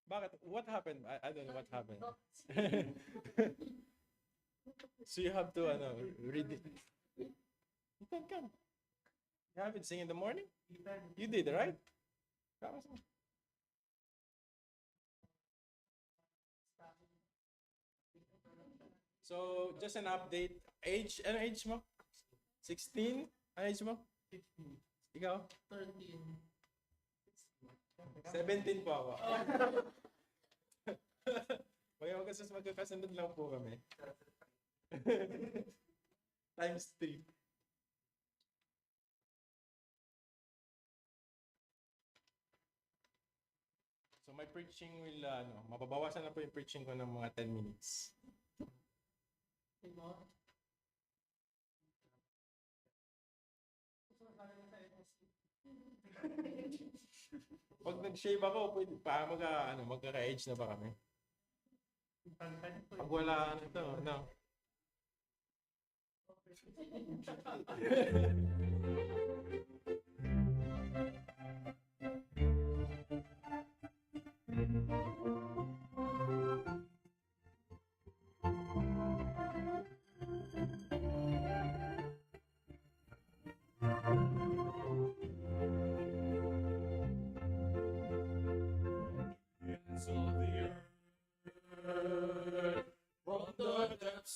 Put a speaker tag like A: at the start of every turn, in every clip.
A: Bakit? What happened? I don't know what happened. So you have to read it. You can come. You haven't sing in the morning? You did, right? So, just an update. Ano age mo? 16? Ano age mo? 15. Ikaw? 13. 17 po ako. Magkakasunod lang po kami. Times 3. So my preaching will, mababawasan na po yung preaching ko ng mga 10 minutes. Pag nag-shave ako, pwede pa magkaka-age na ba kami? Pag wala ito, no.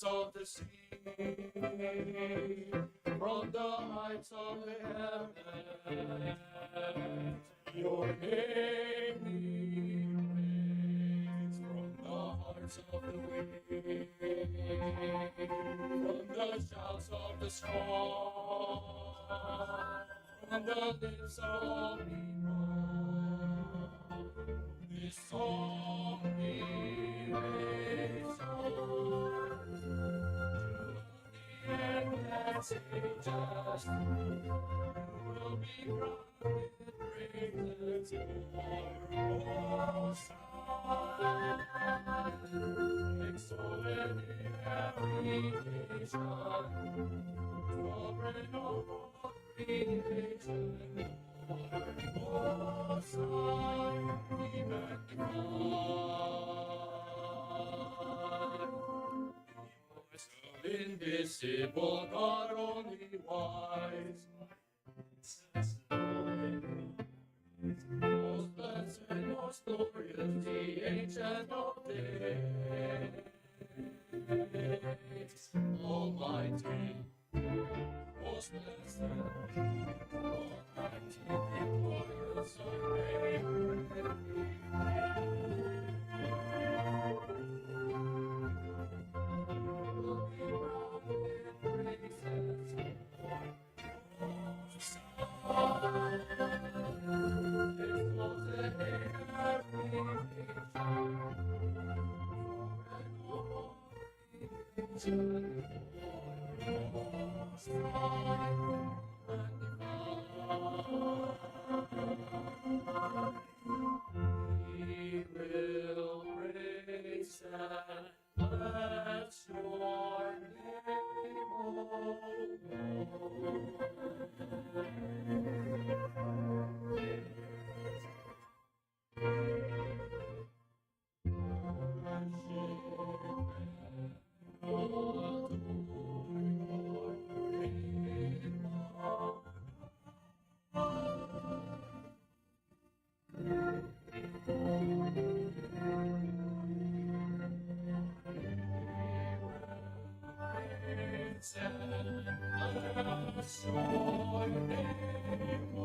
B: Of the sea, from the heights of the heavens, your name we praise. From the hearts of the wind, from the shouts of the storm, from the lips of people, this song we raise just will be crowned with praises tomorrow. Exalted in every nation, sovereign over creation, Most High, be magnified. Invisible God, only wise, most blessed, most glorious, the Ancient of Days, Almighty, most blessed, Almighty, victorious, He will praise and bless your name, O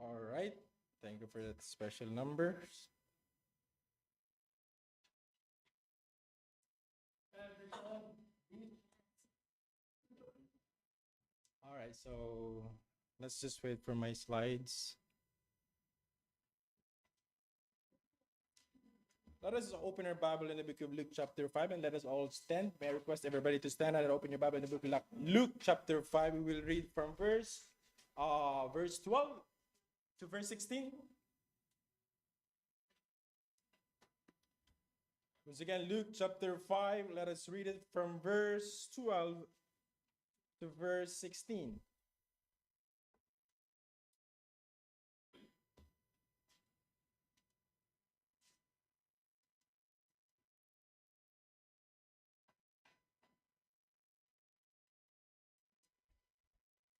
A: All right. Thank you for that special number. All right, so let's just wait for my slides. Let us open our Bible in the book of Luke chapter 5 and let us all stand. May I request everybody to stand and open your Bible in the book of Luke chapter 5. We will read from verse 12 to verse 16. Once again, Luke chapter 5, let us read it from verse 12 to verse 16.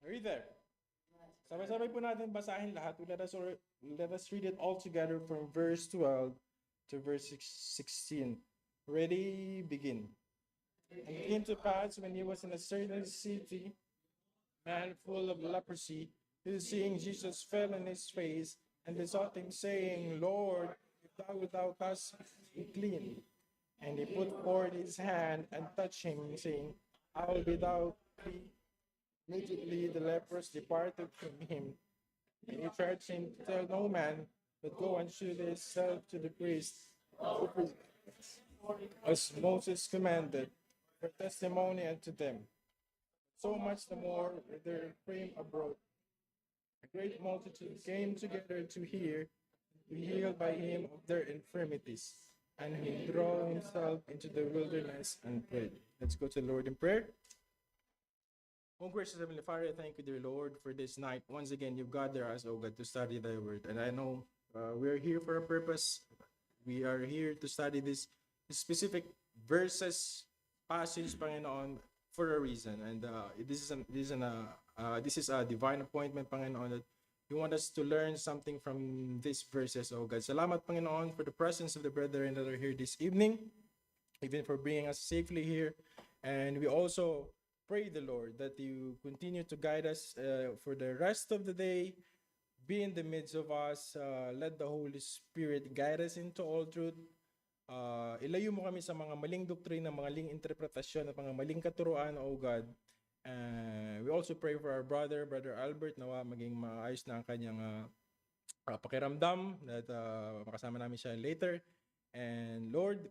A: Are you there? Sabay-sabay po natin basahin lahat. Let us read it all together from verse 12 to verse 16. Ready? Begin. And it came to pass when he was in a certain city, a man full of leprosy, who seeing Jesus fell on his face and besought him, saying, Lord, if thou wilt thou cast me clean. And he put forth his hand and touched him, saying, I will be thou clean. Immediately the lepers departed from him, and he charged him to tell no man, but go and shew thyself to the priest, as Moses commanded, for testimony unto them. So much the more there came abroad. A great multitude came together to hear, to be healed by him of their infirmities. And he drew himself into the wilderness and prayed. Let's go to the Lord in prayer. Oh, gracious Heavenly Father, I thank you, dear Lord, for this night. Once again, you've gathered us, oh God, to study thy word. And I know we're here for a purpose. We are here to study this specific verses, passage, Panginoon, for a reason. And this is a divine appointment, Panginoon, that you want us to learn something from these verses, oh God. Salamat, Panginoon, for the presence of the brethren that are here this evening, even for bringing us safely here. And we also pray the Lord that you continue to guide us for the rest of the day. Be in the midst of us. Let the Holy Spirit guide us into all truth. Ilayo mo kami sa mga maling doktrina, mga maling interpretasyon at mga maling katuruan, O God. We also pray for our brother Albert, nawa maging maayos na ang kanyang pakiramdam, that makasama namin siya later. And Lord,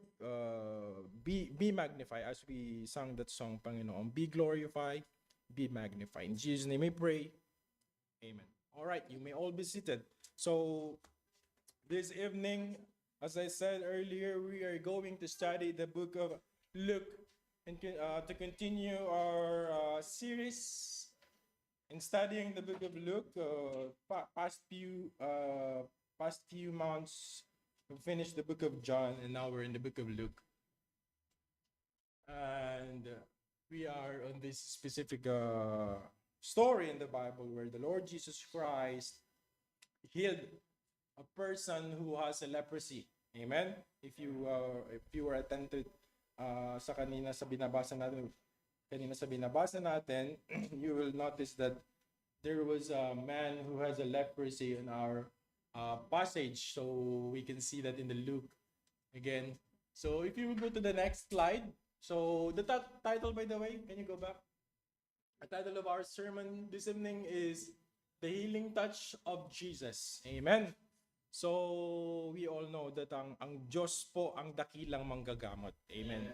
A: be magnified as we sang that song, Panginoon. Be glorified, be magnified. In Jesus' name we pray. Amen. All right, you may all be seated. So, this evening, as I said earlier, we are going to study the book of Luke and to continue our series in studying the book of Luke. Past few months, we finished the book of John, and now we're in the book of Luke. And we are on this specific story in the Bible where the Lord Jesus Christ healed a person who has a leprosy. Amen? If you were attentive sa kanina sa binabasa natin, you will notice that there was a man who has a leprosy in our passage. So we can see that in the Luke again. So if you will go to the next slide. So the title, by the way, can you go back? The title of our sermon this evening is The Healing Touch of Jesus. Amen. So we all know that ang Diyos po ang dakilang manggagamot. Amen.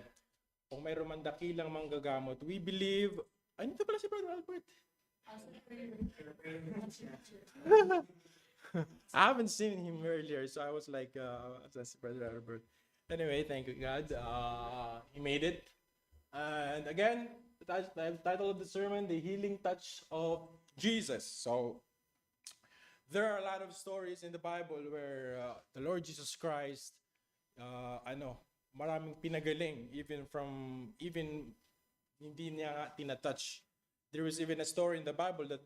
A: Kung mayroon man dakilang manggagamot, we believe. Ay, ito pala si Brother Albert. I haven't seen him earlier, so I was like, that's Brother Albert. Anyway, thank you, God. He made it. And again, the title of the sermon, The Healing Touch of Jesus. So, there are a lot of stories in the Bible where the Lord Jesus Christ, maraming pinagaling, even hindi niya nga tinatouch. There was even a story in the Bible that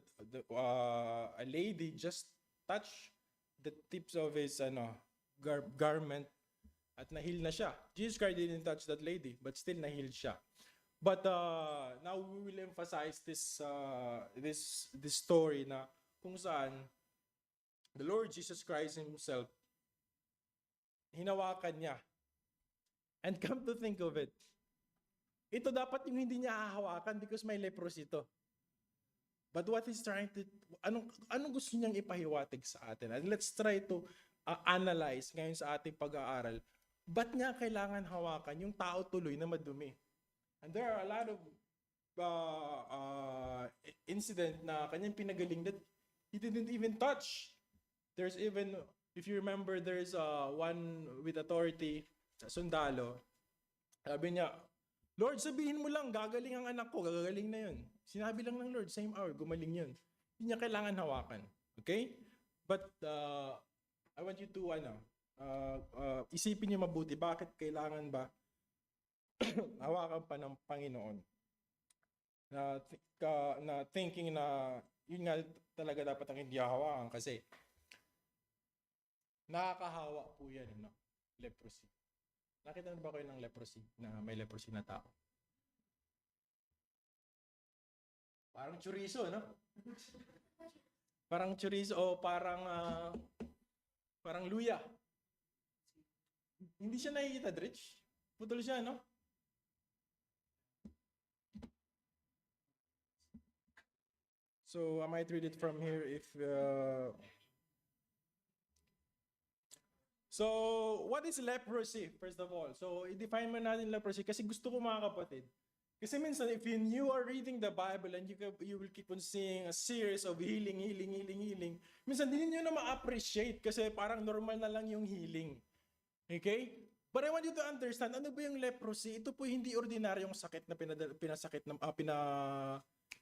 A: a lady just touched the tips of his garment at nahil na siya. Jesus Christ didn't touch that lady, but still nahil siya. But now we will emphasize this story na kung saan the Lord Jesus Christ himself, hinawakan niya. And come to think of it, ito dapat yung hindi niya hahawakan because may leprosy ito. But what he's trying to, anong gusto niyang ipahiwatig sa atin? And let's try to analyze ngayon sa ating pag-aaral. Ba't niya kailangan hawakan yung tao tuloy na madumi? And there are a lot of incident na kanyang pinagaling that he didn't even touch. There's even, if you remember, there's one with authority, sundalo. Sabi niya, Lord, sabihin mo lang, gagaling ang anak ko, gagaling na yun. Sinabi lang ng Lord, same hour, gumaling yun. Hindi niya kailangan hawakan. Okay? But I want you to, isipin niyo mabuti, bakit kailangan ba hawakan pa ng Panginoon? Na thinking na, yun nga talaga dapat ang hindi hawakan kasi nakakahawa po yan, leprosy. Nakita na ba kayo ng leprosy, na may leprosy na tao? Parang chorizo, no? Parang chorizo o parang luya. Hindi siya nakikita, Dritch. Putol siya, no? So I might read it from here if So, what is leprosy, first of all? So, i-define mo natin leprosy kasi gusto ko mga kapatid. Kasi minsan, if you are reading the Bible and you will keep on seeing a series of healing, minsan hindi nyo na ma-appreciate kasi parang normal na lang yung healing. Okay? But I want you to understand, ano ba yung leprosy? Ito po hindi ordinaryong sakit na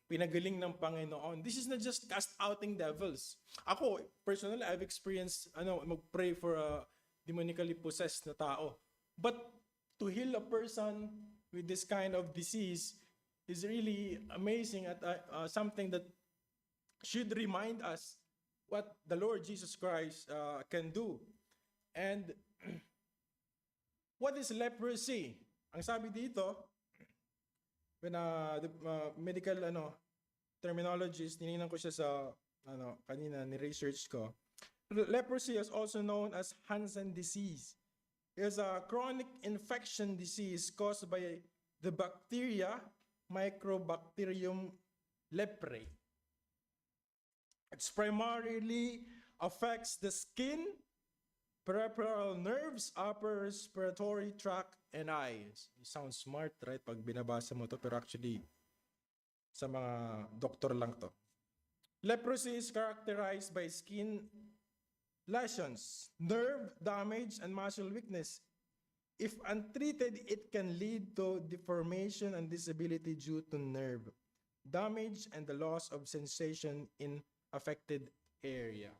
A: pinagaling ng Panginoon. This is not just cast outing devils. Ako, personally, I've experienced, mag-pray for a demonically possessed na tao. But to heal a person with this kind of disease is really amazing at something that should remind us what the Lord Jesus Christ can do. And what is leprosy? Ang sabi dito, when the medical terminologist, tinignan ko siya sa kanina ni-research ko. Leprosy is also known as Hansen disease. It is a chronic infection disease caused by the bacteria Mycobacterium leprae. It primarily affects the skin, peripheral nerves, upper respiratory tract, and eyes. It sounds smart, right? Pag binabasa mo to, pero actually, sa mga doktor lang to. Leprosy is characterized by skin lesions, nerve damage, and muscle weakness. If untreated, it can lead to deformation and disability due to nerve damage and the loss of sensation in affected area.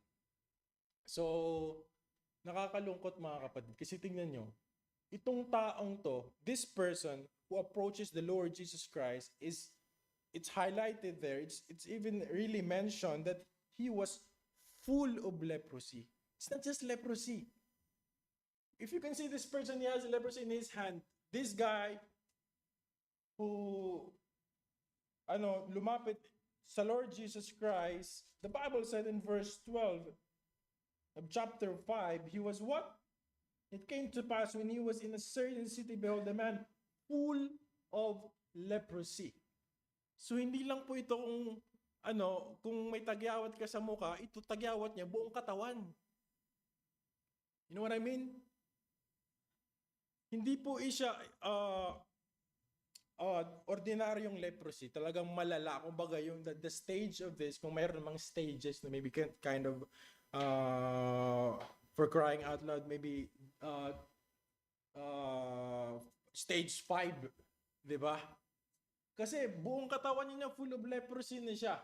A: So, nakakalungkot mga kapatid. Kasi tingnan nyo, itong taong to, this person who approaches the Lord Jesus Christ it's highlighted there. It's even really mentioned that he was full of leprosy. It's not just leprosy. If you can see this person, he has leprosy in his hand. This guy who lumapit sa Lord Jesus Christ, the Bible said in verse 12 of chapter 5, he was what? It came to pass when he was in a certain city, behold, a man full of leprosy. So hindi lang po ito kung may tagyawat ka sa mukha, ito tagyawat niya buong katawan. You know what I mean? Hindi po siya ordinaryong leprosy. Talagang malala. Kumbaga yung the stage of this, kung mayroon namang stages na maybe kind of for crying out loud, maybe stage 5, di ba? Kasi buong katawan niya full of leprosy na siya.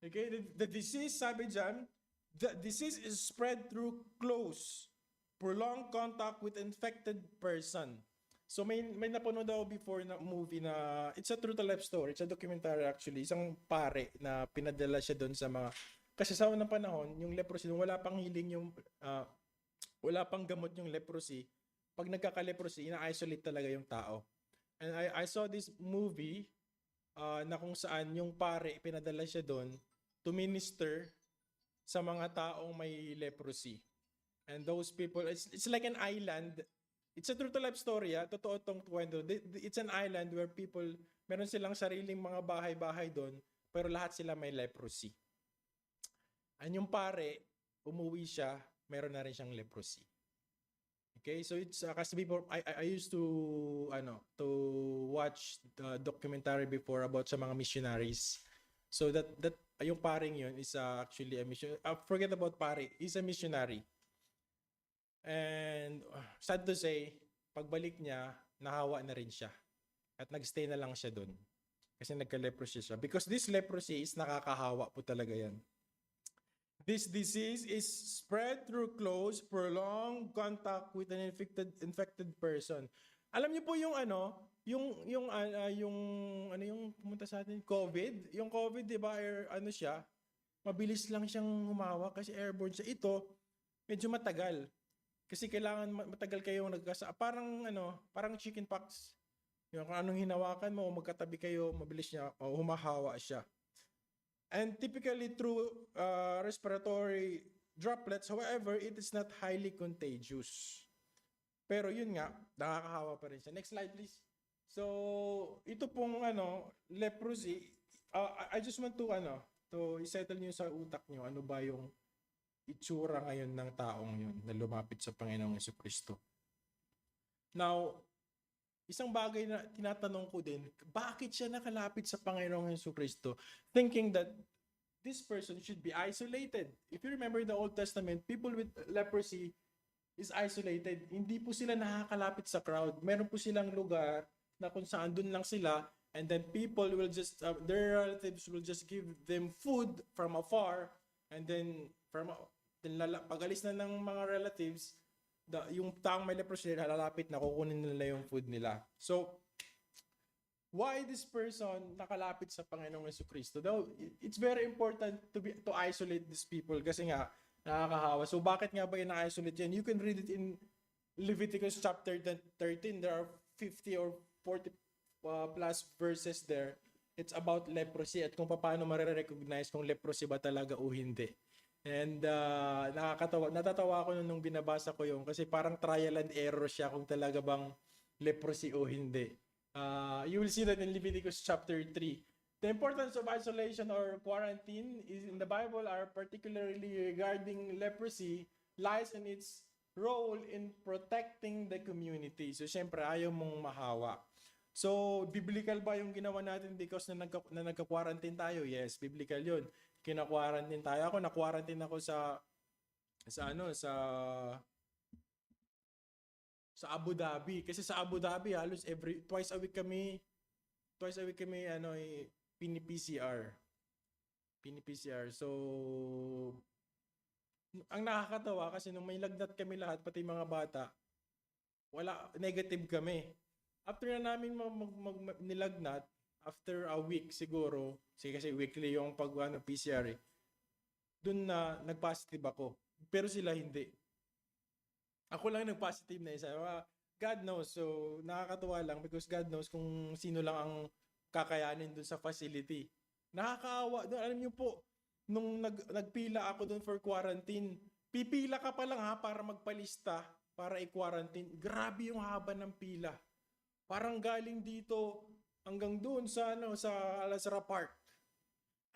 A: Okay? The disease, sabi dyan, The disease is spread through close, prolonged contact with infected person. So may napanood ako before na movie na it's a true to life story. It's a documentary actually. Isang pare na pinadala siya doon sa mga kasi sa unang panahon, yung leprosy, nung wala pang healing yung wala pang gamot yung leprosy, pag nagkaka-leprosy, ina-isolate talaga yung tao. And I saw this movie na kung saan yung pare pinadala siya doon to minister sa mga taong may leprosy. And those people, it's like an island. It's a true to life story, totoo tong kwento. It's an island where people, meron silang sariling mga bahay-bahay doon, pero lahat sila may leprosy. And yung pare, umuwi siya, meron na rin siyang leprosy. Okay, so it's kasi before I used to watch the documentary before about sa mga missionaries. So that yung paring yun is actually a mission. Forget about pare, he's a missionary. And sad to say, pagbalik niya, nahawa na rin siya. At nagstay na lang siya doon. Kasi nagka-leprosy siya. Because this leprosy is nakakahawa po talaga yan. This disease is spread through close, prolonged contact with an infected person. Alam niyo po yung yung pumunta sa atin, COVID. Yung COVID, 'di ba, siya, mabilis lang siyang humawa kasi airborne siya. Ito, medyo matagal. Kasi kailangan matagal kayong parang chickenpox. Yung kung anong hinawakan mo, magkatabi kayo, mabilis niya humahawa siya. And typically through respiratory droplets, however, it is not highly contagious. Pero yun nga, nakakahawa pa rin siya. Next slide, please. So, ito pong leprosy, I just want to isettle niyo sa utak niyo, ano ba yung itsura ngayon ng taong yun na lumapit sa Panginoong Jesucristo. Now, isang bagay na tinatanong ko din, bakit siya nakalapit sa Panginoong Jesucristo thinking that this person should be isolated? If you remember the Old Testament, people with leprosy is isolated. Hindi po sila nakakalapit sa crowd. Meron po silang lugar na kung saan dun lang sila, and then people will just, their relatives will just give them food from afar, and then pag alis na ng mga relatives, yung taong may leprosy, lalapit na kukunin nila yung food nila. So, why this person nakalapit sa Panginoong Jesucristo? Though, it's very important to isolate these people kasi nga, nakakahawa. So, bakit nga ba ina-isolate yan? You can read it in Leviticus chapter 13. There are 50 or 40 plus verses there. It's about leprosy at kung paano marirecognize kung leprosy ba talaga o hindi. And natatawa ako nung binabasa ko yung kasi parang trial and error siya kung talaga bang leprosy o hindi. You will see that in Leviticus chapter 3. The importance of isolation or quarantine is in the Bible are particularly regarding leprosy lies in its role in protecting the community. So syempre ayaw mong mahawa. So biblical ba yung ginawa natin because na nagka-quarantine tayo? Yes, biblical 'yun. Kina-quarantine tayo. Ako na-quarantine ako sa Abu Dhabi kasi sa Abu Dhabi halos twice a week kami pini-PCR. So ang nakakatawa kasi nung may lagnat kami lahat pati mga bata negative kami. After na namin nilagnat, after a week siguro, kasi weekly yung PCR dun na nag-positive ako. Pero sila hindi. Ako lang nag-positive na isa. God knows. So, nakakatuwa lang because God knows kung sino lang ang kakayanin dun sa facility. Nakakaawa. Alam niyo po, nung nagpila ako dun for quarantine, pipila ka pa lang para magpalista, para i-quarantine. Grabe yung haba ng pila. Parang galing dito hanggang doon sa Alasara Park.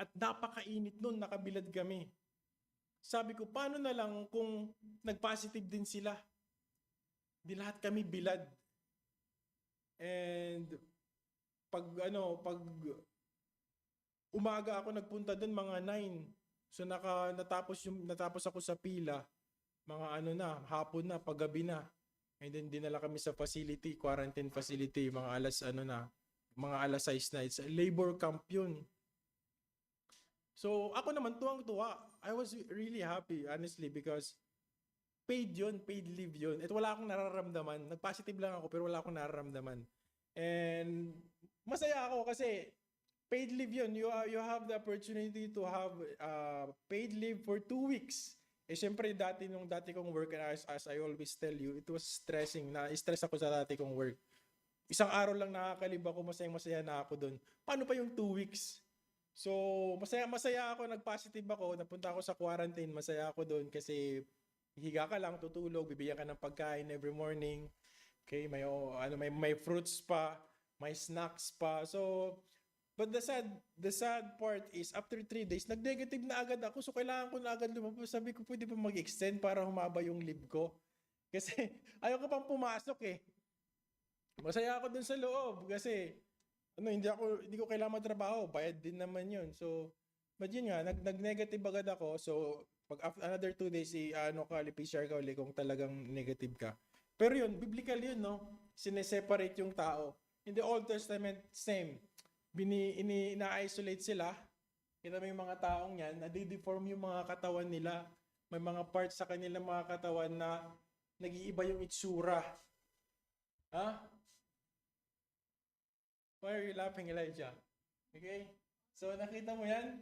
A: At napakainit noon, nakabilad kami. Sabi ko, paano na lang kung nag-positive din sila? Di lahat kami bilad. And pag umaga ako nagpunta doon mga 9. So natapos ako sa pila mga hapon na, paggabi na. And then dinala kami sa facility, quarantine facility, mga alas 6 na. It's a labor camp yun. So, ako naman, tuwang-tuwa. I was really happy, honestly, because paid yun, paid leave yun. At wala akong nararamdaman. Nag-positive lang ako, pero wala akong nararamdaman. And masaya ako kasi paid leave yun. You have the opportunity to have paid leave for 2 weeks. Eh, syempre, nung dati kong work, as I always tell you, it was stressing. Na-stress ako sa dati kong work. Isang araw lang nakakalib ako, masaya na ako doon. Paano pa yung 2 weeks? So, masaya ako, nag-positive ako, napunta ako sa quarantine, masaya ako doon kasi higa ka lang, tutulog, bibigyan ka ng pagkain every morning. Okay, may fruits pa, may snacks pa. So, but the sad part is after 3 days, nag-negative na agad ako. So, kailangan ko na agad lumabas. Sabi ko, pwede ba mag-extend para humaba yung leave ko? Kasi ayaw ko pang pumasok eh. Masaya ako dun sa loob kasi hindi ko kailangan magtrabaho, bayad din naman 'yun. So, but yun nga, nag-negative agad ako. So, pag after another 2 days, PCR ka uli kung talagang negative ka. Pero yun, biblical yun, no? Sineseparate yung tao. In the Old Testament, same. Ina-isolate sila. Kita mo yung mga taong yan, nadi-deform yung mga katawan nila. May mga parts sa kanilang mga katawan na nag-iiba yung itsura. Ha? Why are you laughing, Elijah? Okay? So, nakita mo yan?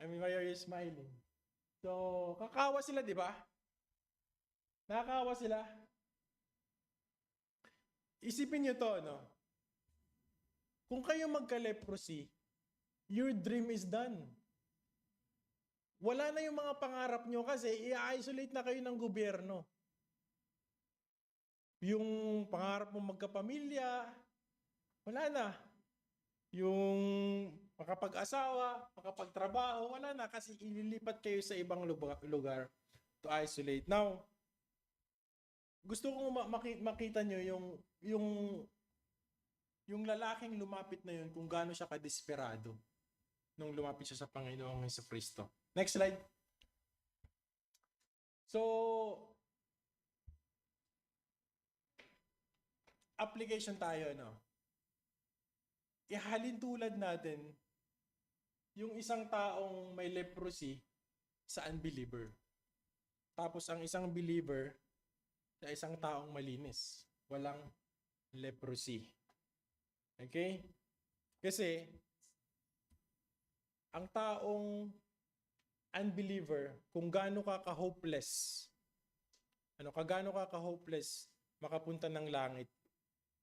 A: I mean, why are you smiling? So, kakawa sila, di ba? Nakakawa sila. Isipin nyo to, no? Kung kayo magka-leprosy, your dream is done. Wala na yung mga pangarap nyo kasi i-isolate na kayo ng gobyerno. Yung pangarap mo magkapamilya, wala na. Yung makapag-asawa, makapagtrabaho, wala na kasi ililipat kayo sa ibang lugar to isolate. Now, gusto kong makita nyo yung lalaking lumapit na yun kung gaano siya kadesperado nung lumapit siya sa Panginoong Jesucristo. Next slide. So, application tayo, no? Ihalin tulad natin yung isang taong may leprosy sa unbeliever. Tapos ang isang believer sa isang taong malinis. Walang leprosy. Okay? Kasi ang taong unbeliever, kung gaano ka ka-hopeless, gaano ka ka-hopeless makapunta ng langit,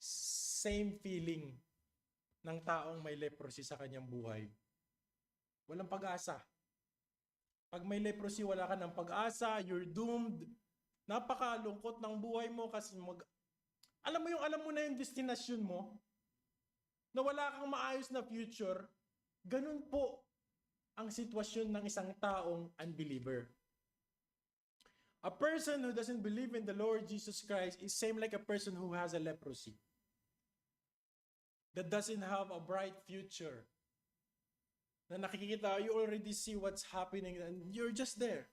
A: same feeling ng taong may leprosy sa kanyang buhay. Walang pag-asa. Pag may leprosy, wala ka ng pag-asa, you're doomed. Napakalungkot ng buhay mo kasi alam mo na yung destination mo, na wala kang maayos na future, ganun po ang sitwasyon ng isang taong unbeliever. A person who doesn't believe in the Lord Jesus Christ is same like a person who has a leprosy. That doesn't have a bright future. Na nakikita, you already see what's happening and you're just there.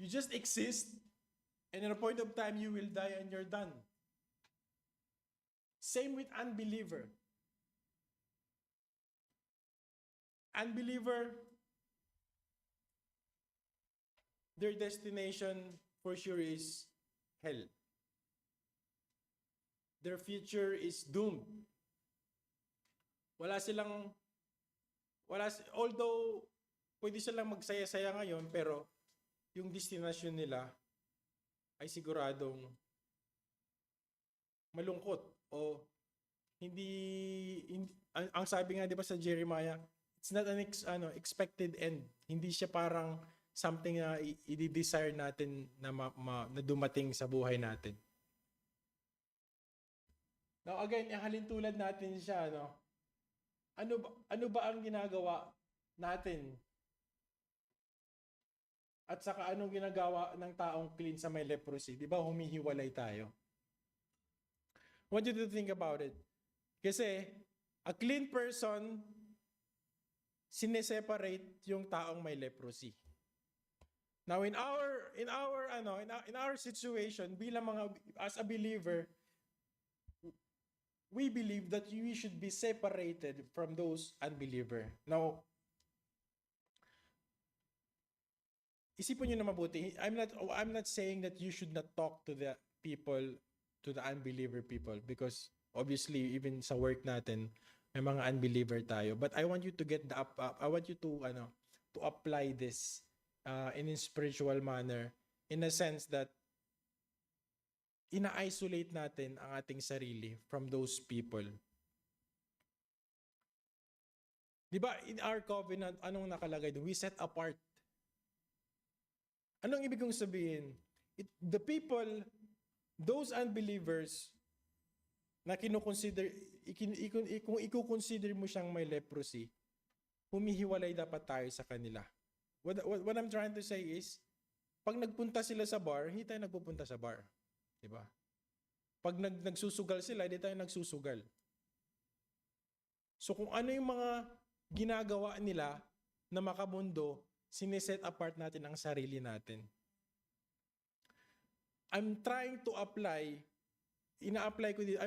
A: You just exist and at a point of time you will die and you're done. Same with unbeliever. Unbeliever, their destination for sure is hell. Their future is doomed. Although pwede silang magsaya-saya ngayon, pero yung destination nila ay siguradong malungkot o ang sabi nga 'di ba sa Jeremiah, it's not an expected end. Hindi siya parang something na i-desire natin na dumating sa buhay natin. Now again, ihalin tulad natin siya, no? Ano ba ang ginagawa natin? At saka anong ginagawa ng taong clean sa may leprosy? Di ba humihiwalay tayo? What do you think about it? Kasi a clean person sineseparate yung taong may leprosy. Now in our situation as a believer, we believe that we should be separated from those unbeliever. Now, isipin nyo na mabuti. I'm not saying that you should not talk to the people, to the unbeliever people, because obviously even sa work natin may mga unbeliever tayo. But I want you to get I want you to to apply this in a spiritual manner, in a sense that ina-isolate natin ang ating sarili from those people. Di ba, in our covenant, anong nakalagay doon? We set apart. Anong ibig kong sabihin? The people, those unbelievers, na kinukonsider, kung i-consider mo siyang may leprosy, humihiwalay dapat tayo sa kanila. What I'm trying to say is, pag nagpunta sila sa bar, hindi tayo nagpupunta sa bar. Diba? Pag nagsusugal sila, hindi tayo nagsusugal. So kung ano yung mga ginagawa nila na makamundo, sineset apart natin ang sarili natin. I'm trying to apply, ina-apply ko dito,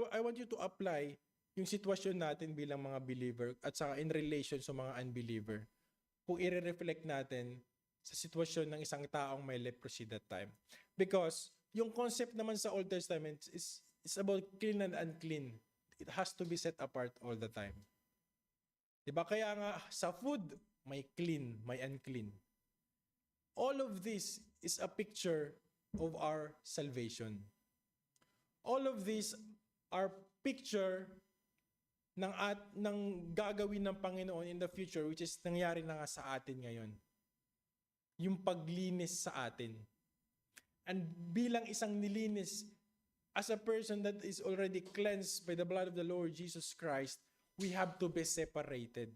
A: I want you to apply yung sitwasyon natin bilang mga believer at saka in relation sa mga unbeliever. Kung i-reflect natin sa sitwasyon ng isang taong may leprosy that time. Because yung concept naman sa Old Testament is about clean and unclean. It has to be set apart all the time. Diba? Kaya nga sa food, may clean, may unclean. All of this is a picture of our salvation. All of these are picture ng gagawin ng Panginoon in the future, which is nangyari na nga sa atin ngayon. Yung paglinis sa atin. And bilang isang nilinis, as a person that is already cleansed by the blood of the Lord Jesus Christ, we have to be separated.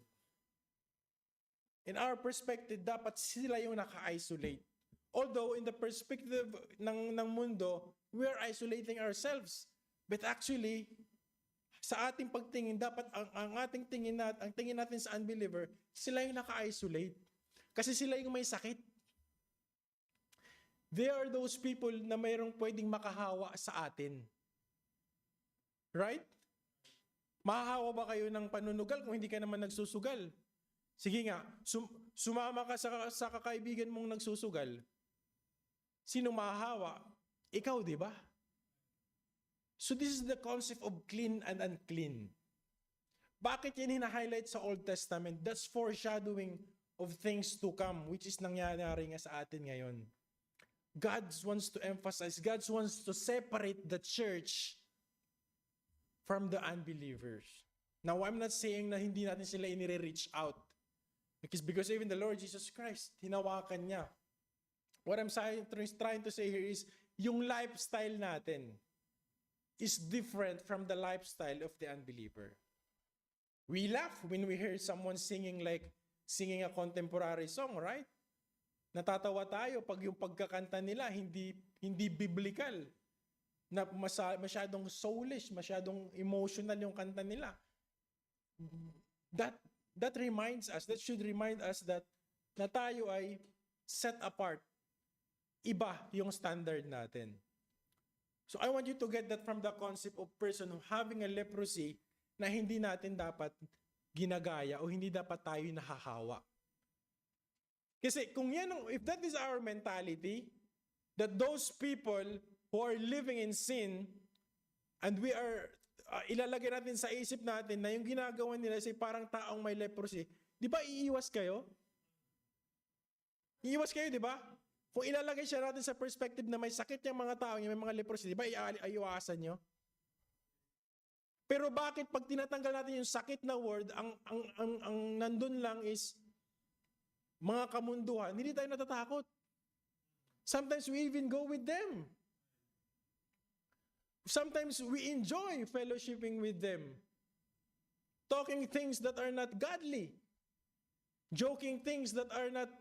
A: In our perspective, dapat sila yung naka-isolate. Although in the perspective ng mundo, we are isolating ourselves. But actually, sa ating pagtingin, dapat ang ating tingin natin sa unbeliever, sila yung naka-isolate. Kasi sila yung may sakit. They are those people na mayroong pwedeng makahawa sa atin. Right? Mahahawa ba kayo ng panunugal kung hindi ka naman nagsusugal? Sige nga, sumama ka sa kakaibigan mong nagsusugal. Sino mahahawa? Ikaw, di ba? So this is the concept of clean and unclean. Bakit yan hina-highlight sa Old Testament? That's foreshadowing of things to come, which is nangyayari nga sa atin ngayon. God wants to emphasize, God wants to separate the church from the unbelievers. Now, I'm not saying na hindi natin sila inire-reach out. Because even the Lord Jesus Christ, hinawakan niya. What I'm trying to say here is, yung lifestyle natin is different from the lifestyle of the unbeliever. We laugh when we hear someone singing a contemporary song, right? Natatawa tayo pag yung pagkakanta nila hindi biblical. Na masyadong soulish, masyadong emotional yung kanta nila. That reminds us, that should remind us that na tayo ay set apart. Iba yung standard natin. So I want you to get that from the concept of person having a leprosy na hindi natin dapat ginagaya o hindi dapat tayo nahahawa. Kasi if that is our mentality, that those people who are living in sin, and we are, ilalagay natin sa isip natin na yung ginagawa nila ay parang taong may leprosy, di ba iiwas kayo? Iiwas kayo, di ba? Kung ilalagay siya natin sa perspective na may sakit yung mga tao, yung may mga leprosy, di ba iiwasan nyo? Pero bakit pag tinatanggal natin yung sakit na word, ang nandun lang is mga kamunduhan, hindi tayo natatakot. Sometimes we even go with them. Sometimes we enjoy fellowshipping with them. Talking things that are not godly. Joking things that are not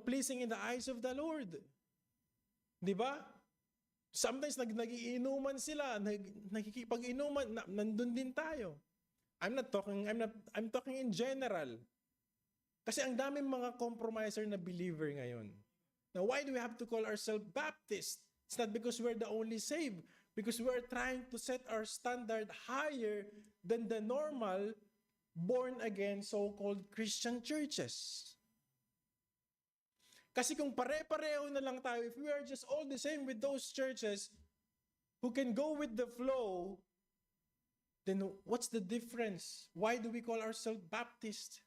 A: pleasing in the eyes of the Lord. Di ba? Sometimes nagiinuman sila, nakikipag-inuman, nandun din tayo. I'm talking in general. Kasi ang daming mga compromiser na believer ngayon. Now, why do we have to call ourselves Baptist? It's not because we're the only saved. Because we're trying to set our standard higher than the normal born-again so-called Christian churches. Kasi kung pare-pareho na lang tayo, if we are just all the same with those churches who can go with the flow, then what's the difference? Why do we call ourselves Baptist?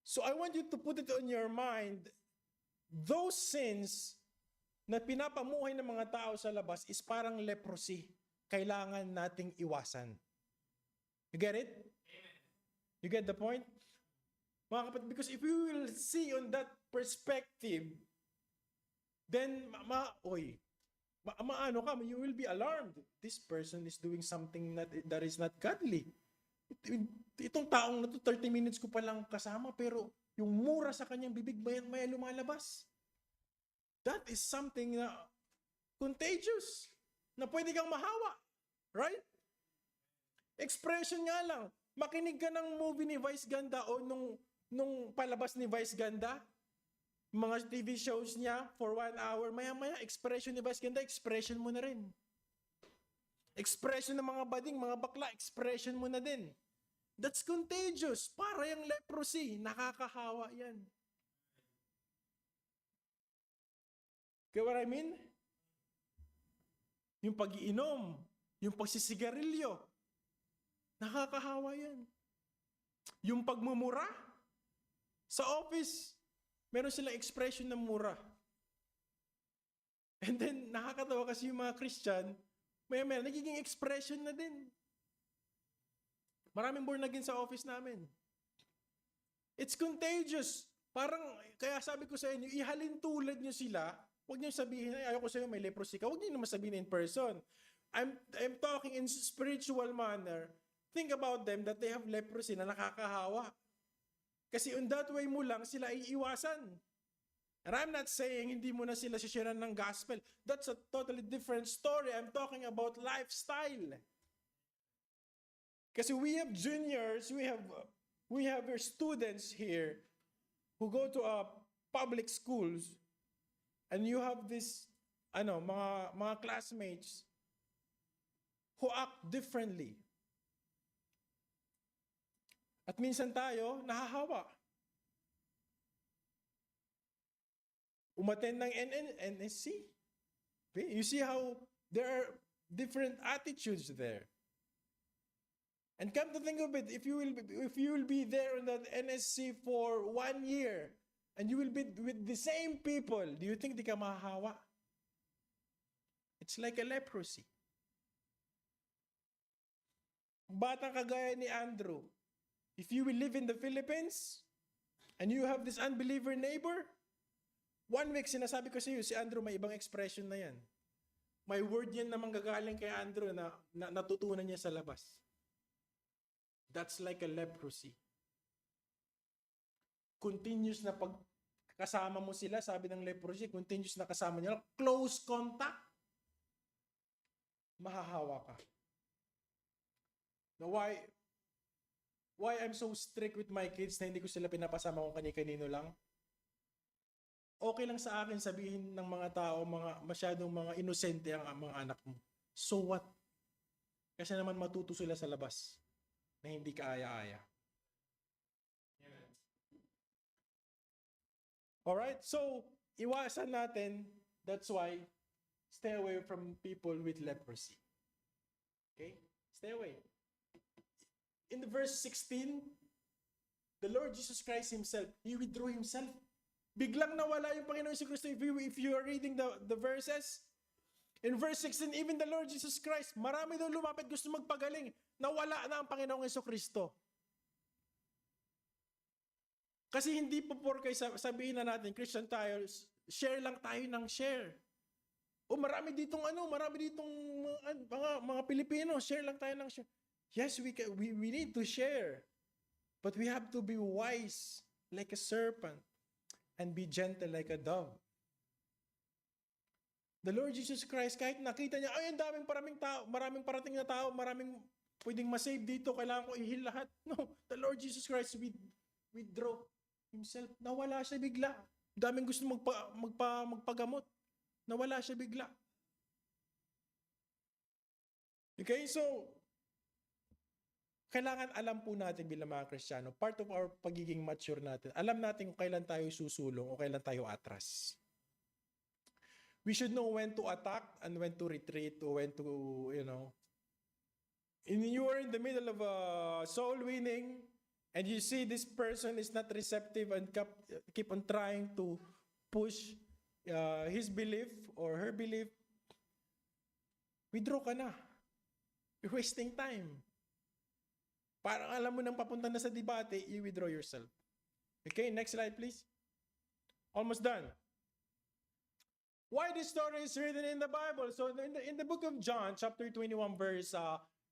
A: So I want you to put it on your mind, those sins na pinapamuhay ng mga tao sa labas is parang leprosy. Kailangan nating iwasan. You get it? You get the point? Mga kapatid, because if you will see on that perspective, then you will be alarmed. This person is doing something that is not godly. Itong taong na to, 30 minutes ko palang kasama, pero yung mura sa kanyang bibig, maya lumalabas. That is something na contagious, na pwede kang mahawa. Right? Expression nga lang. Makinig ka ng movie ni Vice Ganda o nung palabas ni Vice Ganda, mga TV shows niya for 1 hour, maya-maya, expression ni Vice Ganda, expression mo na rin. Expression ng mga bading, mga bakla, expression mo na din. That's contagious. Para yung leprosy, nakakahawa yan. Get what I mean? Yung pag-iinom, yung pagsisigarilyo, nakakahawa yan. Yung pagmumura, sa office, meron silang expression ng mura. And then, nakakatawa kasi yung mga Christian, maya-maya, nagiging expression na din. Maraming born again sa office namin. It's contagious. Parang, kaya sabi ko sa inyo, ihalin tulad nyo sila. Huwag nyo sabihin, ay, ayoko sa'yo, may leprosy ka. Huwag nyo naman sabihin in person. I'm talking in spiritual manner. Think about them that they have leprosy na nakakahawa. Kasi in that way mo lang sila iiwasan. And I'm not saying hindi mo na sila sisharean ng gospel. That's a totally different story. I'm talking about lifestyle. Kasi we have juniors, we have our students here who go to public schools, and you have this mga classmates who act differently. At minsan tayo nahahawa. Umattend ng NSC. Okay? You see how there are different attitudes there. And come to think of it, if you will be there on that NSC for 1 year, and you will be with the same people, do you think di ka mahahawa? It's like a leprosy. Batang kagaya ni Andrew, if you will live in the Philippines, and you have this unbeliever neighbor, 1 week sinasabi ko sa iyo, si Andrew may ibang expression na yan. May word yan na manggagaling kay Andrew na natutunan niya sa labas. That's like a leprosy. Continuous na pagkasama mo sila, sabi ng leprosy, continuous na kasama niya, close contact, mahahawa ka. Now why I'm so strict with my kids na hindi ko sila pinapasama kung kani-kanino lang? Okay lang sa akin sabihin ng mga tao, masyadong mga inosente ang mga anak mo. So what? Kasi naman matuto sila sa labas na hindi kaaya-aya. Alright? So, iwasan natin. That's why, stay away from people with leprosy. Okay? Stay away. In the verse 16, the Lord Jesus Christ Himself, He withdrew Himself. Biglang nawala yung Panginoon Yesu Cristo. If you are reading the verses, in verse 16, even the Lord Jesus Christ, marami daw lumapit, gusto magpagaling. Nawala na ang Panginoong Yesu Cristo. Kasi hindi po porkay sabihin na natin, Christian tayo, share lang tayo ng share. O marami ditong mga Pilipino, share lang tayo ng share. Yes, we need to share. But we have to be wise like a serpent and be gentle like a dove. The Lord Jesus Christ, kahit nakita niya, ay, ang maraming parating na tao, maraming pwedeng masave dito, kailangan ko i-heal lahat. No, the Lord Jesus Christ withdraw Himself. Nawala siya bigla. Daming gusto magpagamot. Nawala siya bigla. Okay, so, kailangan alam po natin bilang mga Kristiyano, part of our pagiging mature natin, alam natin kung kailan tayo susulong o kailan tayo atras. We should know when to attack and when to retreat or when to, you are in the middle of a soul winning and you see this person is not receptive and keep on trying to push his belief or her belief, withdraw ka na. You're wasting time. Parang alam mo nang papunta na sa debate, you withdraw yourself. Okay, next slide please. Almost done. Why this story is written in the Bible? So in the book of John, chapter 21, verse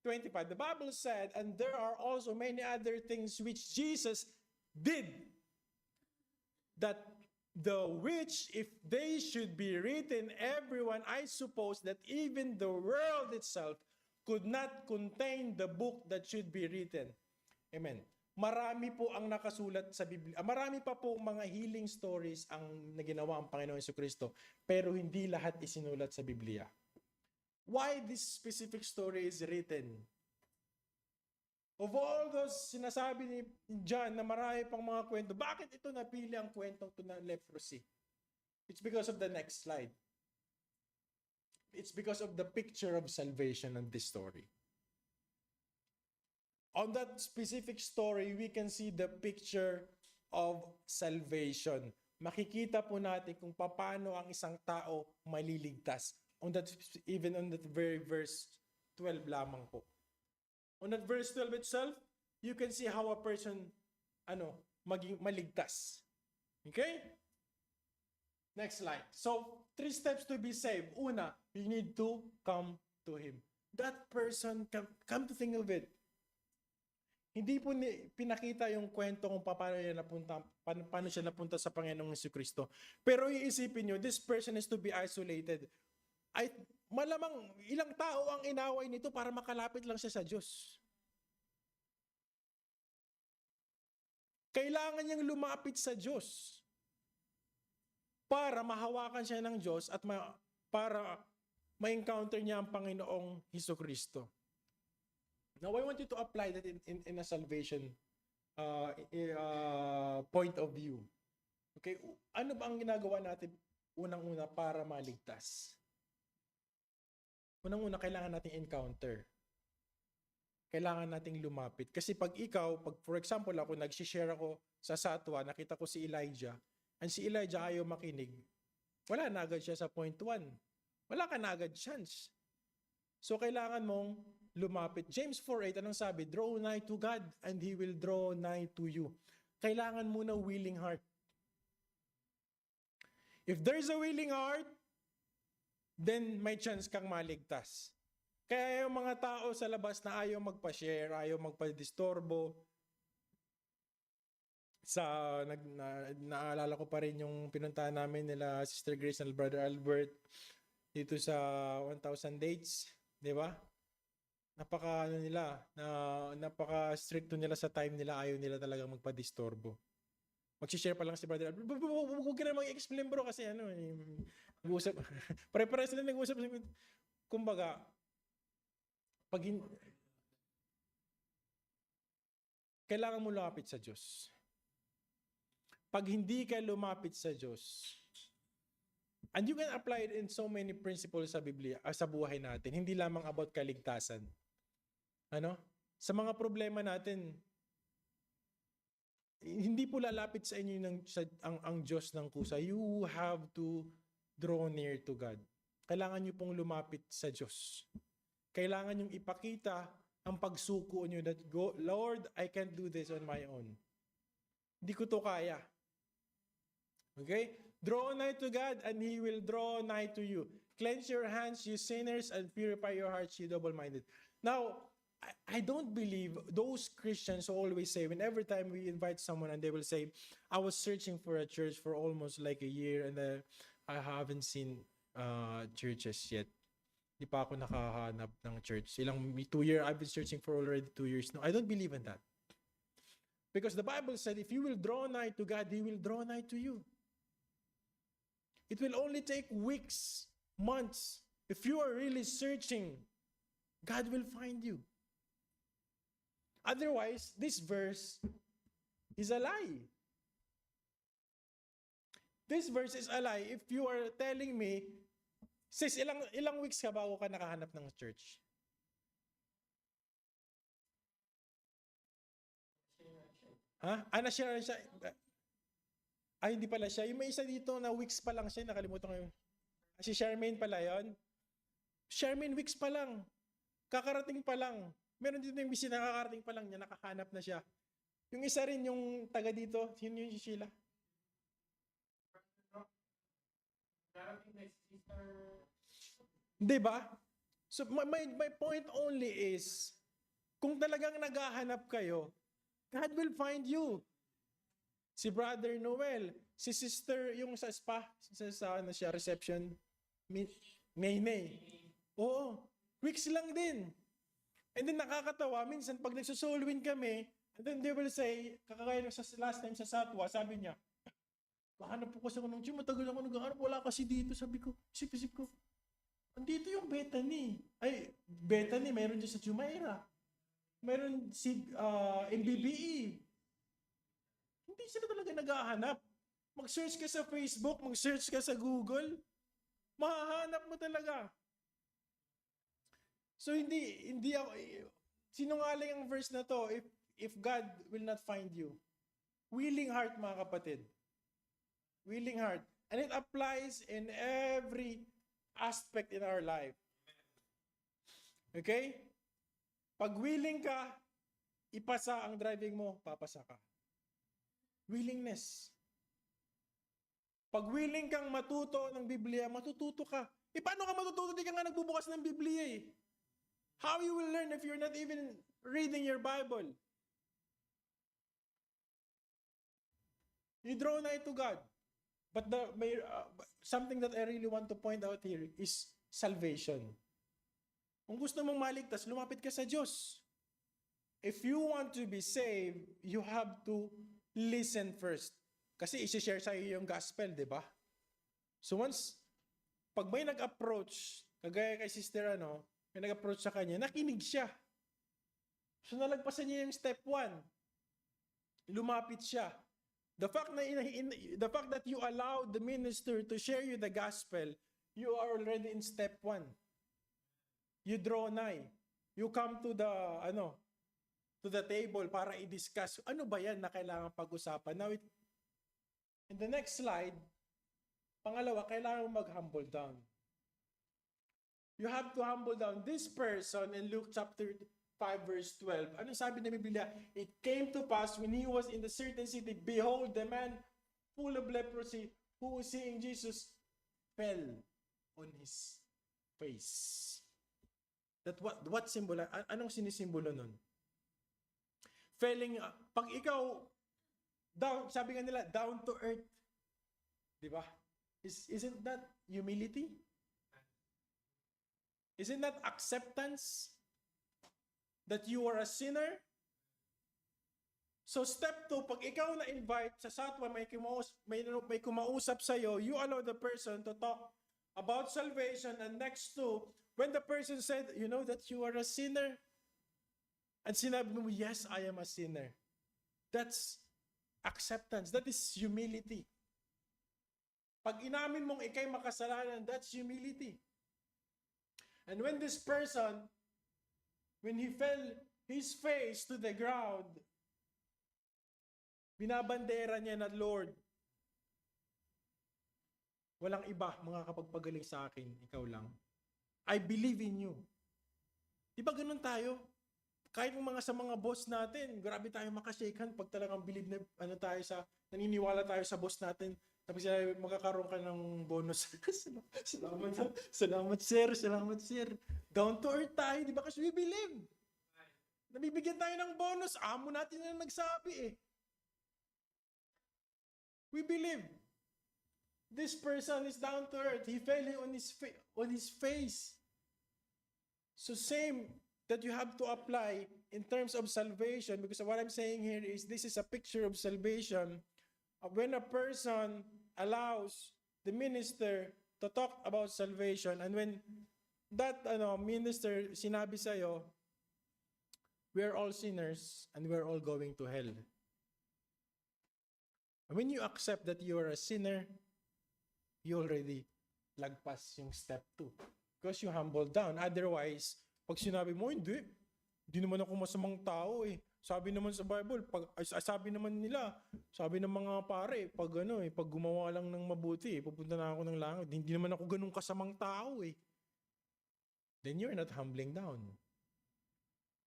A: 25, the Bible said, and there are also many other things which Jesus did, that the which, if they should be written, everyone, I suppose that even the world itself could not contain the book that should be written. Amen. Marami po ang nakasulat sa Biblia. Marami pa po mga healing stories ang naginawa ang Panginoon Jesucristo, pero hindi lahat isinulat sa Biblia. Why this specific story is written? Of all those sinasabi ni John na marami pang mga kwento, bakit ito napili ang kwentong ito ng leprosy? It's because of the next slide. It's because of the picture of salvation in this story. On that specific story, we can see the picture of salvation. Makikita po natin kung paano ang isang tao maliligtas. Even on that very verse 12 lamang po. On that verse 12 itself, you can see how a person maging maligtas. Okay? Next slide. So, 3 steps to be saved. Una, you need to come to Him. That person, come to think of it, hindi po pinakita yung kwento kung paano siya napunta sa Panginoong Jesucristo. Pero iisipin nyo, this person is to be isolated. Ay, malamang ilang tao ang inaway nito para makalapit lang siya sa Diyos. Kailangan niyang lumapit sa Diyos para mahawakan siya ng Diyos at para ma-encounter niya ang Panginoong Jesucristo. Now, I want you to apply that in a salvation point of view. Okay? Ano ba ang ginagawa natin unang-una para maligtas? Unang-una, kailangan nating encounter. Kailangan nating lumapit. Kasi pag for example, ako, nag-share ako sa Satwa, nakita ko si Elijah, and si Elijah ayaw makinig, wala na agad siya sa point 1. Wala ka na agad chance. So, kailangan mong lumapit. James 4:8, anong sabi? Draw nigh to God and He will draw nigh to you. Kailangan muna willing heart. If there's a willing heart, then may chance kang maligtas. Kaya yung mga tao sa labas na ayaw magpa-share, ayaw magpa-disturbo, naalala ko pa rin yung pinuntahan namin nila Sister Grace and Brother Albert dito sa 1,000 Dates, di ba? Napaka-stricto nila sa time nila, ayaw nila talagang magpa-disturbo. Mag-share pa lang si Brother Albert. Huwag ka na mag-explain bro kasi nag-uusap. Pare-pare sila nag-uusap. Kumbaga, kailangan mo lumapit sa Diyos. Pag hindi ka lumapit sa Diyos, and you can apply it in so many principles sa Biblia, sa buhay natin, hindi lamang about kaligtasan. Sa mga problema natin, hindi po lalapit sa inyo ang Diyos ng kusa. You have to draw near to God. Kailangan nyo pong lumapit sa Diyos. Kailangan nyong ipakita ang pagsuko nyo that, Lord, I can't do this on my own. Hindi ko to kaya. Okay? Draw nigh to God and He will draw nigh to you. Cleanse your hands, you sinners, and purify your hearts, you double-minded. Now, I don't believe those Christians who always say, when every time we invite someone and they will say, I was searching for a church for almost like a year and I haven't seen churches yet. Di pa ako nakahanap ng church. 2 years, I've been searching for already 2 years. No, I don't believe in that. Because the Bible said, if you will draw nigh to God, He will draw nigh to you. It will only take weeks, months. If you are really searching, God will find you. Otherwise, this verse is a lie. This verse is a lie. If you are telling me, sis, ilang weeks ka bago ka nakahanap ng church? Ha? Na-share siya. Ay, hindi pala siya. Yung may isa dito na weeks pa lang siya, nakalimutan ko yun. Si Charmaine pala yon. Charmaine, weeks pa lang. Kakarating pa lang. Meron dito yung bisita, nakakarating pa lang niya, nakahanap na siya. Yung isa rin, yung taga dito, sino yung si Sheila? Di ba? So, my point only is, kung talagang naghahanap kayo, God will find you. Si Brother Noel, si Sister, yung sa spa, sa ano siya, reception, May. Oo, weeks lang din. And then nakakatawa, minsan pag nagsusolwin kami, and then they will say, kakagaya sa last time sa Satwa, sabi niya, kahanap po kasi ako ng gym, matagal ako naghahanap, wala kasi dito, sabi ko, isip ko, andito yung Bethany. Ay, Bethany, mayroon dyan sa Jumeirah. Mayroon si MBBE. Hindi sila talaga naghahanap. Mag-search ka sa Facebook, mag-search ka sa Google, mahahanap mo talaga. So hindi ako, sinungaling ang verse na to, if God will not find you. Willing heart, mga kapatid. Willing heart. And it applies in every aspect in our life. Okay? Pag willing ka, ipasa ang driving mo, papasa ka. Willingness. Pag willing kang matuto ng Biblia, matututo ka. Paano ka matututo? Di ka nga nagbubukas ng Biblia eh. How you will learn if you're not even reading your Bible? You draw nigh to God. But something that I really want to point out here is salvation. Kung gusto mong maligtas, lumapit ka sa Diyos. If you want to be saved, you have to listen first. Kasi isi-share sa iyo yung gospel, di ba? So once, pag may nag-approach, kagaya kay Sister may nag-approach sa kanya, nakinig siya. So nalagpasan niya yung step 1. Lumapit siya. The fact that you allow the minister to share you the gospel, you are already in step 1. You draw nigh. You come to the table para i-discuss. Ano ba yan na kailangan pag-usapan? Now, in the next slide, pangalawa, kailangan mag-humble down. You have to humble down. This person in Luke chapter 5 verse 12, ano sabi ng Biblia? It came to pass when he was in the certain city, behold, the man full of leprosy, who was seeing Jesus, fell on his face. What symbol? Anong sinisimbolo nun? Falling, pag ikaw, down, sabi nga nila, down to earth. Di ba? Isn't that humility? Isn't that acceptance that you are a sinner? So step 2, pag ikaw na-invite sa Satwa, may kumausap sa'yo, you allow the person to talk about salvation. And next 2, when the person said, you know that you are a sinner, and sinabi mo, yes, I am a sinner. That's acceptance. That is humility. Pag inamin mong ikay makasalanan, that's humility. And when this person, when he fell his face to the ground, binabandera niya na, Lord, walang iba makakapagpagaling sa akin, ikaw lang. I believe in you. Di ba ganun tayo? Kahit sa mga boss natin, grabe tayo makashake hand pag talagang believe na naniniwala tayo sa boss natin. Tapos magkakaroon ka ng bonus. Salamat sir. Down to earth tayo, di ba? Kasi we believe. Nabibigyan tayo ng bonus. Amo natin na nagsabi eh. We believe. This person is down to earth. He fell on his face. So same that you have to apply in terms of salvation, because what I'm saying here is this is a picture of salvation. When a person allows the minister to talk about salvation, and when that minister sinabi sa'yo, we are all sinners and we are all going to hell. When you accept that you are a sinner, you already lagpas yung step 2. Because you humble down. Otherwise, pag sinabi mo, hindi naman ako masamang tao eh. Sabi naman sa Bible, sabi naman nila, sabi ng mga pare, pag gumawa lang ng mabuti, pupunta na ako ng langit. Hindi naman ako ganun kasamang tao eh. Then you're not humbling down.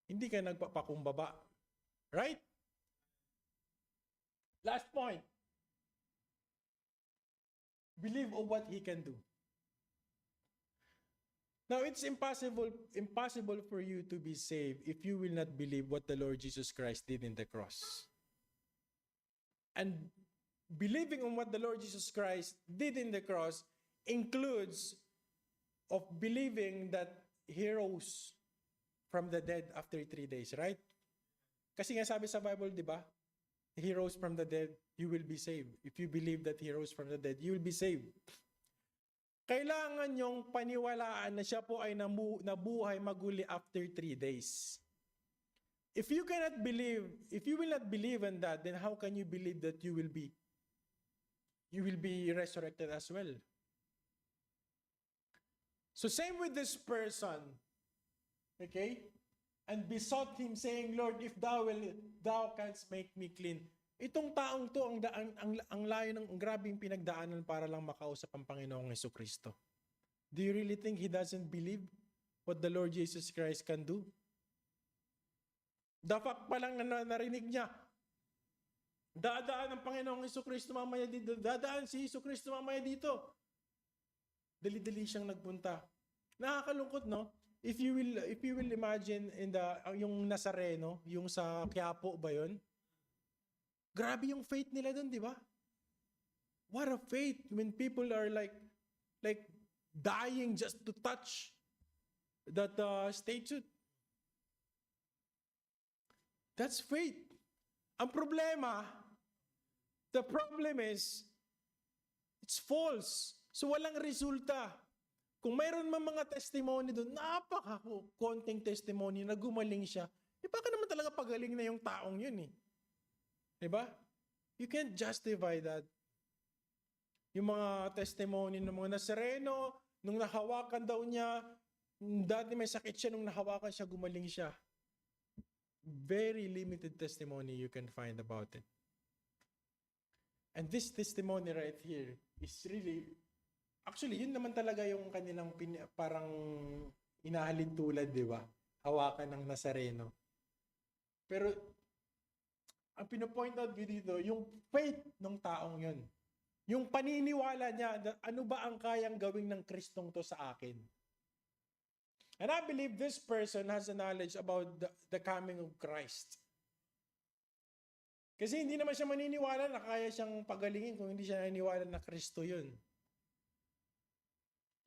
A: Hindi ka nagpapakumbaba. Right? Last point. Believe of what He can do. Now, it's impossible for you to be saved if you will not believe what the Lord Jesus Christ did in the cross. And believing on what the Lord Jesus Christ did in the cross includes of believing that He rose from the dead after 3 days, right? Kasi nga sabi sa Bible, di ba? He rose from the dead, you will be saved. If you believe that He rose from the dead, you will be saved. Kailangan nyong paniwalaan na siya po ay nabuhay maguli after 3 days. If you will not believe in that, then how can you believe that you will be resurrected as well? So same with this person, okay? And besought him saying, Lord, if thou canst make me clean. Itong taong to, ang layo ng grabing pinagdaanan para lang makausap ang Panginoong Jesucristo. Do you really think he doesn't believe what the Lord Jesus Christ can do? The fact pa lang na narinig niya, dadaan ang Panginoong Jesucristo mamaya dito, dadaan si Jesucristo mamaya dito. Dali-dali siyang nagpunta. Nakakalungkot, no? If you will imagine yung Nazareno, yung sa Quiapo ba yun? Grabe yung faith nila doon, di ba? What a faith when people are like dying just to touch that statue. That's faith. Ang the problem is, it's false. So walang resulta. Kung mayroon man mga testimony doon, konting testimony na gumaling siya, baka naman talaga pagaling na yung taong yun eh. Diba? You can't justify that. Yung mga testimony ng mga Nazareno, nung nahawakan daw niya, dati may sakit siya, nung nahawakan siya, gumaling siya. Very limited testimony you can find about it. And this testimony right here is really, actually, yun naman talaga yung kanilang parang inahalin tulad, di ba? Hawakan ng Nazareno. Pero, ang pinopoint out ko dito, yung faith ng taong yun. Yung paniniwala niya, ano ba ang kayang gawin ng Kristong to sa akin? And I believe this person has a knowledge about the coming of Christ. Kasi hindi naman siya maniniwala na kaya siyang pagalingin kung hindi siya naniniwala na Kristo yun.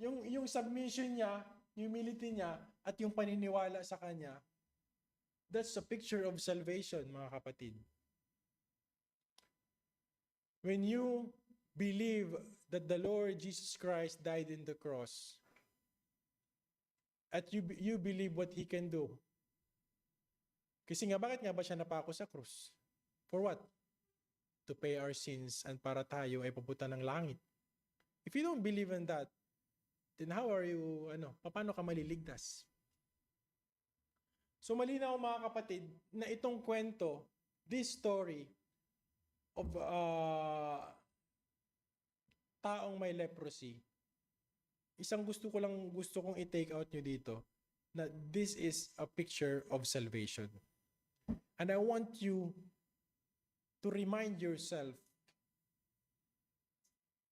A: Yung submission niya, humility niya, at yung paniniwala sa Kanya, that's a picture of salvation, mga kapatid. When you believe that the Lord Jesus Christ died in the cross, at you believe what He can do. Kasi nga, bakit nga ba siya napako sa krus? For what? To pay our sins and para tayo ay papunta ng langit. If you don't believe in that, then how are you, paano ka maliligtas? So malinaw mga kapatid, na itong kwento, this story of taong may leprosy, isang gusto kong i-take out nyo dito, na this is a picture of salvation. And I want you to remind yourself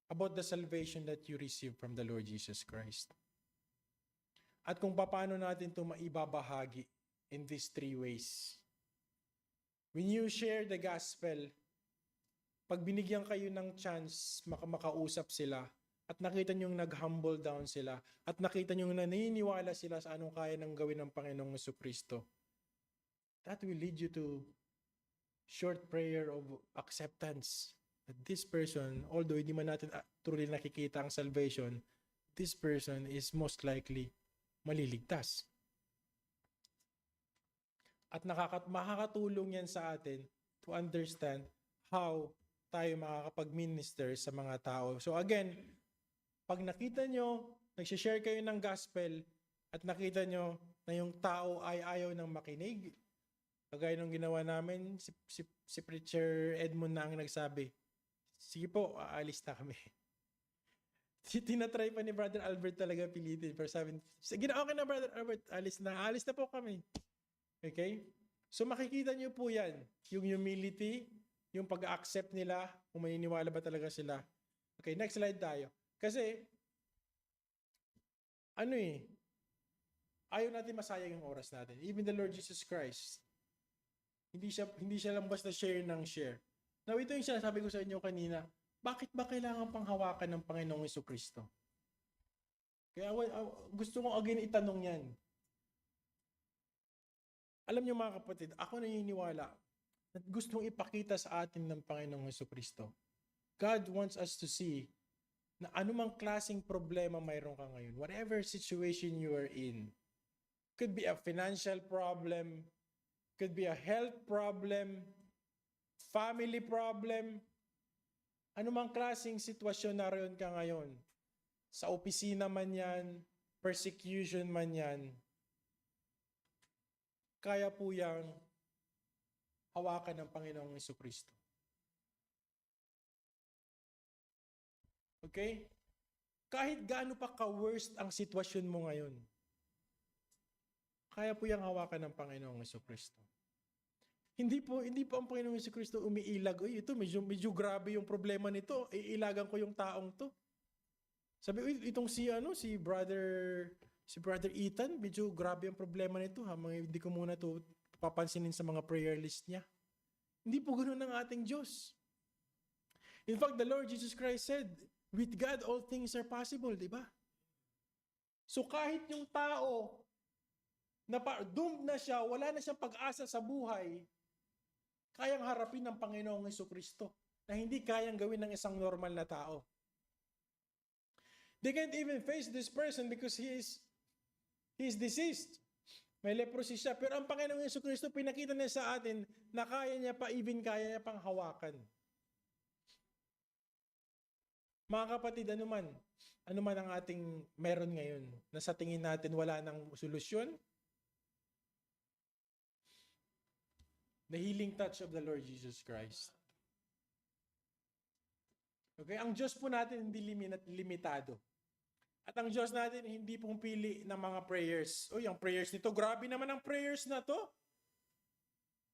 A: about the salvation that you receive from the Lord Jesus Christ. At kung paano natin ito maibabahagi in these 3 ways. When you share the gospel, pag binigyan kayo ng chance makausap sila, at nakita nyo nag-humble down sila, at nakita nyo naniniwala sila sa anong kaya ng gawin ng Panginoong Jesucristo, that will lead you to short prayer of acceptance. That this person, although hindi man natin truly nakikita ang salvation, this person is most likely maliligtas. At makakatulong yan sa atin to understand how tayo makakapag-minister sa mga tao. So again, pag nakita nyo, nagsishare kayo ng gospel at nakita nyo na yung tao ay ayaw ng makinig, kagaya nung ginawa namin, si Preacher Edmund na ang nagsabi, sige po, aalis na kami. Tinatry pa ni Brother Albert talaga pilitin. Pero sabi, sige na, okay na Brother Albert, alis na po kami. Okay? So makikita nyo po yan, yung humility, yung pag-accept nila, kung maniniwala ba talaga sila. Okay, next slide tayo. Kasi, ayaw natin masayang yung oras natin. Even the Lord Jesus Christ, hindi siya lang basta share ng share. Now, ito yung sinasabi ko sa inyo kanina, bakit ba kailangan pang hawakan ng Panginoong Jesucristo? Kaya gusto kong again itanong yan. Alam niyo mga kapatid, ako naniniwala na gustong ipakita sa atin ng Panginoong Jesucristo. God wants us to see na anumang klaseng problema mayroon ka ngayon, whatever situation you are in, could be a financial problem, could be a health problem, family problem, anumang klaseng sitwasyon naroon ka ngayon, sa opisina man yan, persecution man yan, kaya po yang hawakan ng Panginoong Jesucristo. Okay? Kahit gaano pa ka-worst ang sitwasyon mo ngayon, kaya po yung hawakan ng Panginoong Jesucristo. Hindi po ang Panginoong Jesucristo umiilag, "Uy, ito medyo grabe yung problema nito. Iilagan ko yung taong to." Sabi, "Uy, itong si Brother Ethan, medyo grabe ang problema nito, ha. Hindi ko muna to papansinin sa mga prayer list niya." Hindi po ganoon ang ating Diyos. In fact, the Lord Jesus Christ said, "With God, all things are possible," di ba? So kahit yung tao na doomed na siya, wala na siyang pag-asa sa buhay, kayang harapin ng Panginoong Jesucristo na hindi kayang gawin ng isang normal na tao. They can't even face this person because he is deceased. May leprosy siya. Pero ang Panginoong Jesucristo, pinakita niya sa atin na kaya niya kaya niya pang hawakan. Mga kapatid, ano man ang ating meron ngayon na sa tingin natin wala nang solusyon, the healing touch of the Lord Jesus Christ. Okay, ang Diyos po natin hindi limitado. At ang Diyos natin hindi pong pili ng mga prayers. Uy, ang prayers nito, grabe naman ang prayers na to.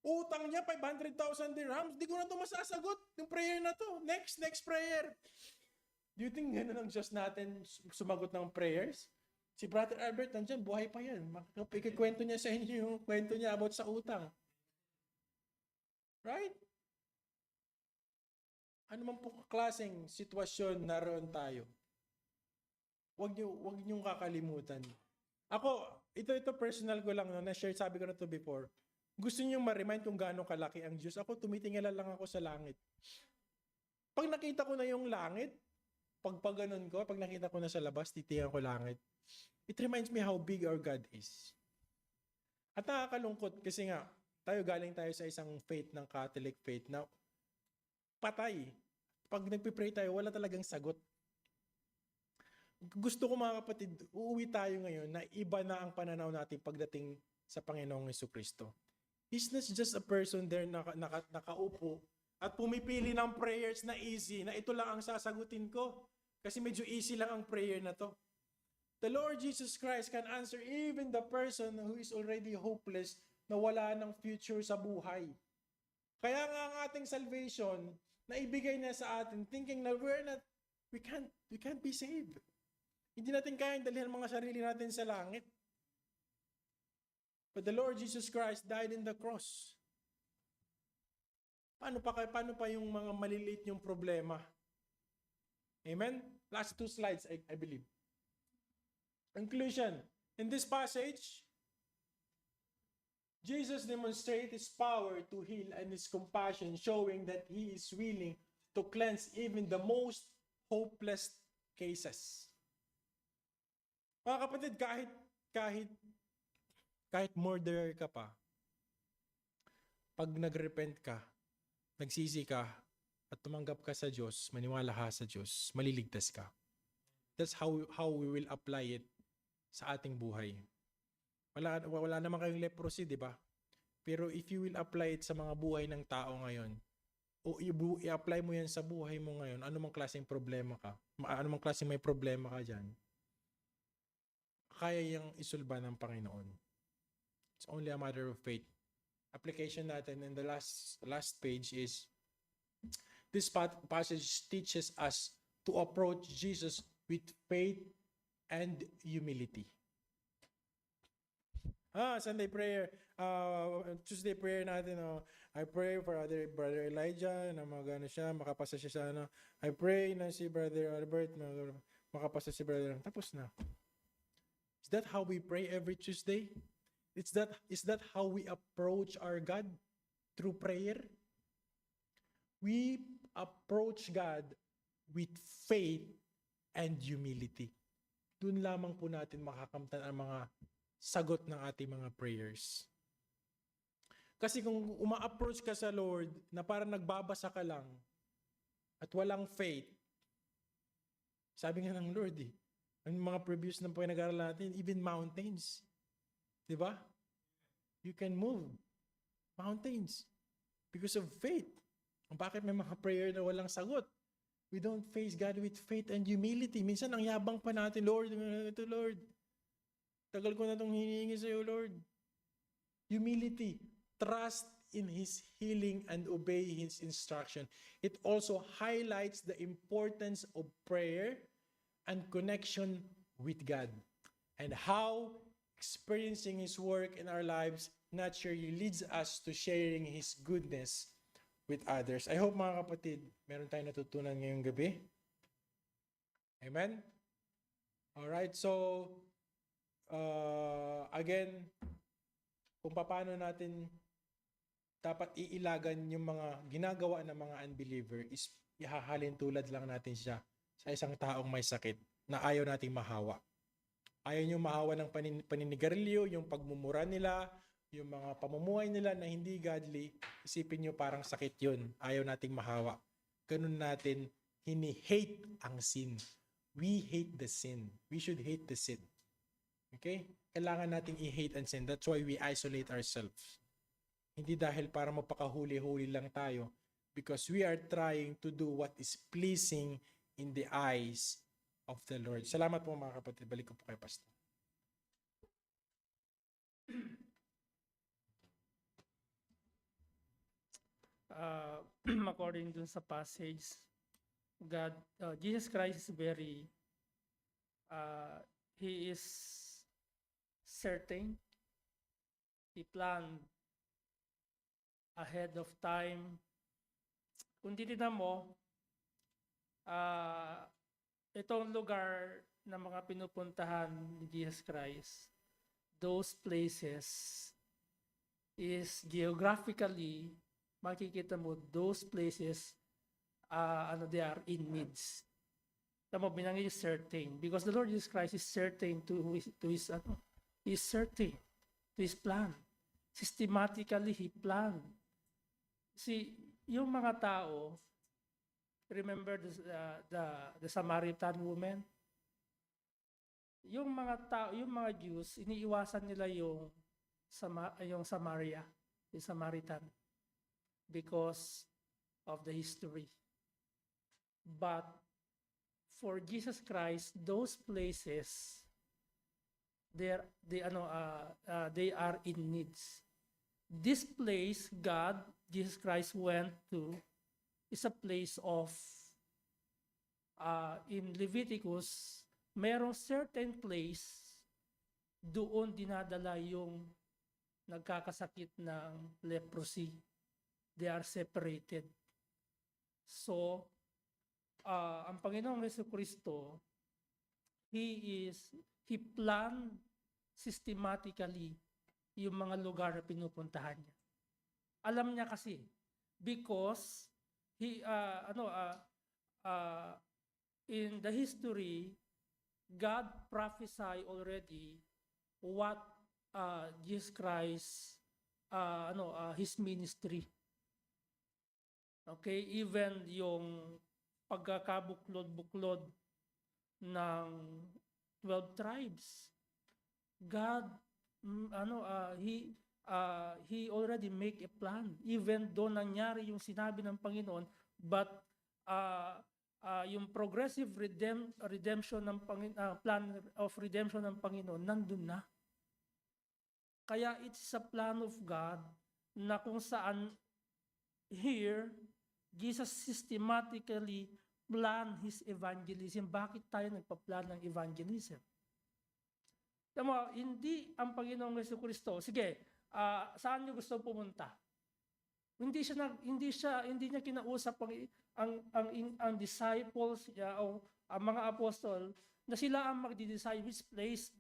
A: Utang niya, 500,000 dirhams. Di ko na to masasagot, yung prayer na to. Next prayer. Do you think gano'n ang Diyos natin sumagot ng prayers? Si Brother Albert, nandyan, buhay pa yan. Ikikwento niya sa inyo yung kwento niya about sa utang. Right? Ano man po klaseng sitwasyon naroon tayo, Huwag niyong kakalimutan. Ako, ito personal ko lang, no, na-share, sabi ko na to before. Gusto niyong ma-remind kung gaano kalaki ang Diyos. Ako, tumitingala lang ako sa langit. Pag nakita ko na yung langit, pag ganun ko, pag nakita ko na sa labas, titingnan ko langit. It reminds me how big our God is. At nakakalungkot kasi nga, galing tayo sa isang faith ng Catholic faith na patay. Pag nagpipray tayo, wala talagang sagot. Gusto ko mga kapatid, uuwi tayo ngayon na iba na ang pananaw natin pagdating sa Panginoong Jesucristo. He's not just a person there na nakaupo at pumipili ng prayers na easy, na ito lang ang sasagutin ko kasi medyo easy lang ang prayer na to. The Lord Jesus Christ can answer even the person who is already hopeless na wala ng future sa buhay. Kaya nga ang ating salvation na ibigay niya sa atin thinking na we can't be saved. Hindi natin kayang dalhin ang mga sarili natin sa langit. But the Lord Jesus Christ died in the cross. Paano pa yung mga maliliit yung problema? Amen? Last 2 slides, I believe. Conclusion. In this passage, Jesus demonstrates His power to heal and His compassion, showing that He is willing to cleanse even the most hopeless cases. Mga kapatid, kahit murderer ka pa, pag nag-repent ka, nagsisi ka, at tumanggap ka sa Diyos, maniwala ka sa Diyos, maliligtas ka. That's how we will apply it sa ating buhay. Wala naman kayong leprosy, di ba? Pero if you will apply it sa mga buhay ng tao ngayon, o i-apply mo yan sa buhay mo ngayon, anumang klaseng problema ka, anumang klaseng may problema ka dyan, kaya yung isulba ng Panginoon. It's only a matter of faith. Application natin in the last page is, this passage teaches us to approach Jesus with faith and humility. Sunday prayer. Tuesday prayer natin. I pray for Brother Elijah na magano siya, makapasa siya sa ano. I pray na si Brother Albert makapasa si Brother. Tapos na. Is that how we pray every Tuesday? Is that how we approach our God? Through prayer? We approach God with faith and humility. Doon lamang po natin makakamtan ang mga sagot ng ating mga prayers. Kasi kung uma-approach ka sa Lord na parang nagbabasa ka lang at walang faith, sabi nga ng Lord ang mga previous na pinag-aralan natin, even mountains. Di ba? You can move mountains because of faith. Bakit may mga prayer na walang sagot? We don't face God with faith and humility. Minsan ang yabang pa natin, Lord, ito Lord. Tagal ko na itong hinihingi sa iyo, Lord. Humility. Trust in His healing and obey His instruction. It also highlights the importance of prayer and connection with God, and how experiencing His work in our lives naturally leads us to sharing His goodness with others. I hope mga kapatid, meron tayong natutunan ngayong gabi. Amen? Alright, so again, kung paano natin dapat iilagan yung mga ginagawa ng mga unbeliever is ihahalin tulad lang natin siya sa isang taong may sakit na ayaw nating mahawa. Ayaw nyo mahawa ng paninigarilyo, yung pagmumura nila, yung mga pamumuhay nila na hindi godly, isipin nyo parang sakit yun. Ayaw nating mahawa. Ganun natin hini-hate ang sin. We hate the sin. We should hate the sin. Okay? Kailangan nating i-hate and sin. That's why we isolate ourselves. Hindi dahil para mapakahuli-huli lang tayo, because we are trying to do what is pleasing in the eyes of the Lord. Salamat po mga kapatid. Balik ko po kay Pastor.
C: According dun sa passage, Jesus Christ is very, He is certain. He planned ahead of time. Kung titignan mo, itong lugar na mga pinupuntahan ni Jesus Christ, those places is geographically, makikita mo, those places, they are in needs. Tama, binanggit certain. Because the Lord Jesus Christ is certain to He is certain to His plan. Systematically, He planned. See, yung mga tao, remember the Samaritan woman? Yung mga tao, yung mga Jews, iniiwasan nila yung Samaria, yung Samaritan, because of the history. But for Jesus Christ, those places, they are in needs. This place, Jesus Christ went to, is a place of, in Leviticus, merong certain place, doon dinadala yung nagkakasakit ng leprosy. They are separated. So, ang Panginoong Jesucristo, He planned systematically yung mga lugar na pinupuntahan niya. Alam niya kasi, because in the history, God prophesied already what Jesus Christ his ministry. Okay, even yung pagkakabuklod-buklod ng 12 tribes. God, he already make a plan. Even though nangyari yung sinabi ng Panginoon, but yung progressive redemption ng plan of redemption ng Panginoon, nandun na. Kaya it's a plan of God na kung saan here, Jesus systematically plan His evangelism. Bakit tayo nagpa-plan ng evangelism? Tama, hindi ang Panginoong Jesucristo, sige, saan niyo gusto pumunta? Hindi niya kinausap ang disciples niya o ang mga apostol na sila ang magdi-decide which place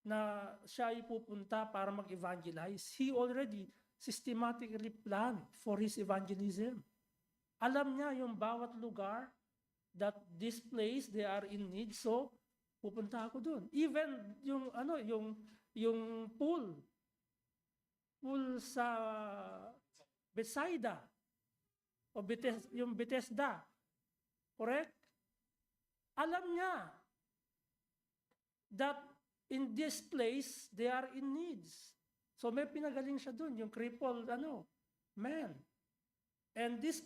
C: na siya ipupunta para mag-evangelize. He already systematically planned for his evangelism. Alam niya yung bawat lugar that this place they are in need, so pupunta ako doon. Even yung pool sa Bethsaida o yung Bethesda. Correct? Alam niya that in this place they are in needs. So may pinagaling siya doon, yung crippled man. And this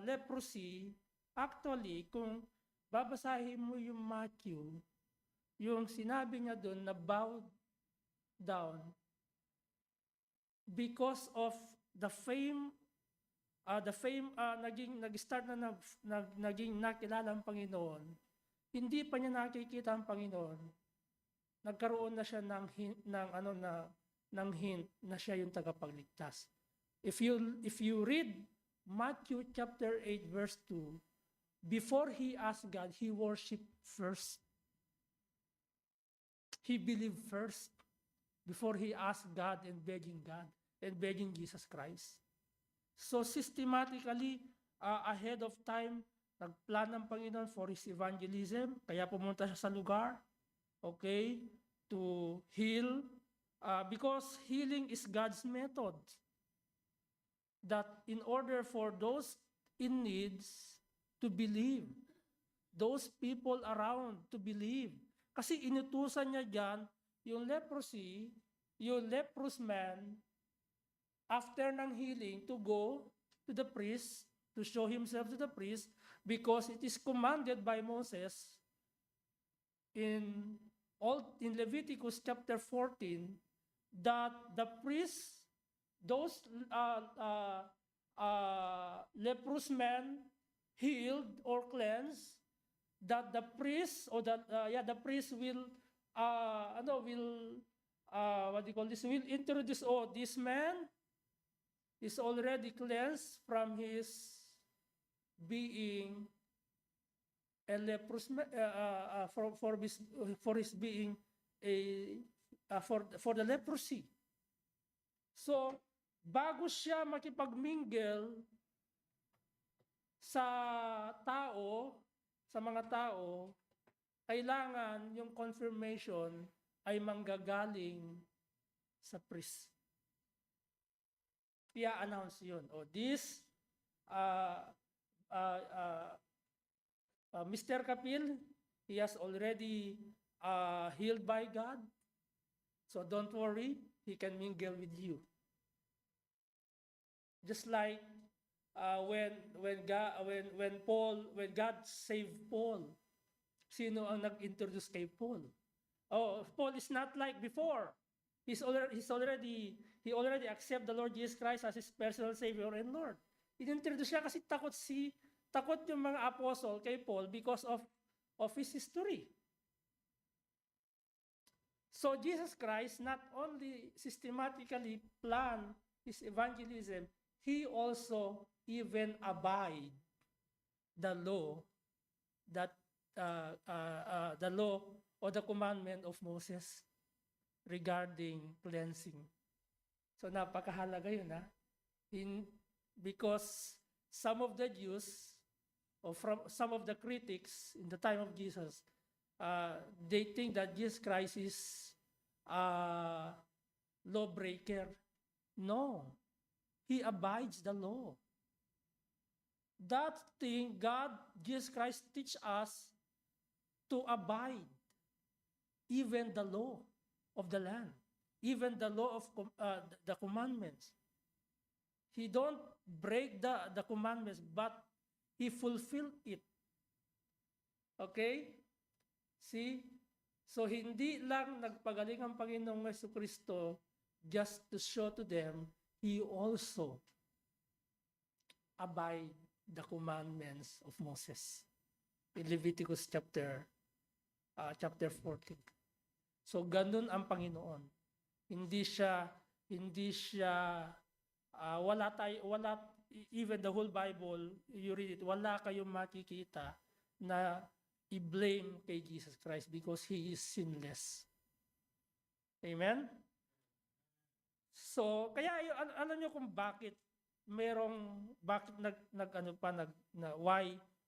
C: leprosy, actually, kung babasahin mo yung Matthew, yung sinabi niya doon na bowed down because of the fame nag-start na naging nakilala ang Panginoon, hindi pa niya nakikita ang Panginoon, nagkaroon na siya ng hint na siya yung tagapagligtas. If you read Matthew chapter 8 verse 2, before he asked God, he worshiped first. He believed first before he asked God and begging Jesus Christ. So systematically, ahead of time, nagplan ng Panginoon for his evangelism, kaya pumunta siya sa lugar, okay, to heal, because healing is God's method. That in order for those in needs to believe, those people around to believe. Kasi inutusan niya dyan, yung leprosy, yung leprous man, after ng healing, to go to the priest, to show himself to the priest, because it is commanded by Moses in Leviticus chapter 14, that the priest, those leprous men healed or cleansed, that the priest will will introduce, this man is already cleansed from his being a leprous for his being for the leprosy. So bago siya makipagmingle sa mga tao, kailangan yung confirmation ay manggagaling sa priest. I-announce yun. This Mr. Kapil, he has already healed by God. So don't worry, he can mingle with you. Just like when God saved Paul, sino ang nag-introduce kay Paul? Paul is not like before. He already accept the Lord Jesus Christ as his personal Savior and Lord. In-introduce siya kasi takot yung mga apostle kay Paul because of his history. So Jesus Christ not only systematically planned his evangelism, he also even abide the law the law or the commandment of Moses regarding cleansing. So napakahalaga yun, because some of the Jews or from some of the critics in the time of Jesus, they think that Jesus Christ is lawbreaker. No. He abides the law. That thing God, Jesus Christ, teach us to abide even the law of the land, even the law of the commandments. He don't break the commandments, but he fulfilled it. Okay? See? So hindi lang nagpagaling ang Panginoong Jesucristo just to show to them, he also abide the commandments of Moses in Leviticus chapter 14. So ganun ang Panginoon. Hindi siya even the whole Bible, you read it, wala kayong makikita na i-blame kay Jesus Christ because he is sinless. Amen? So, kaya alam nyo kung bakit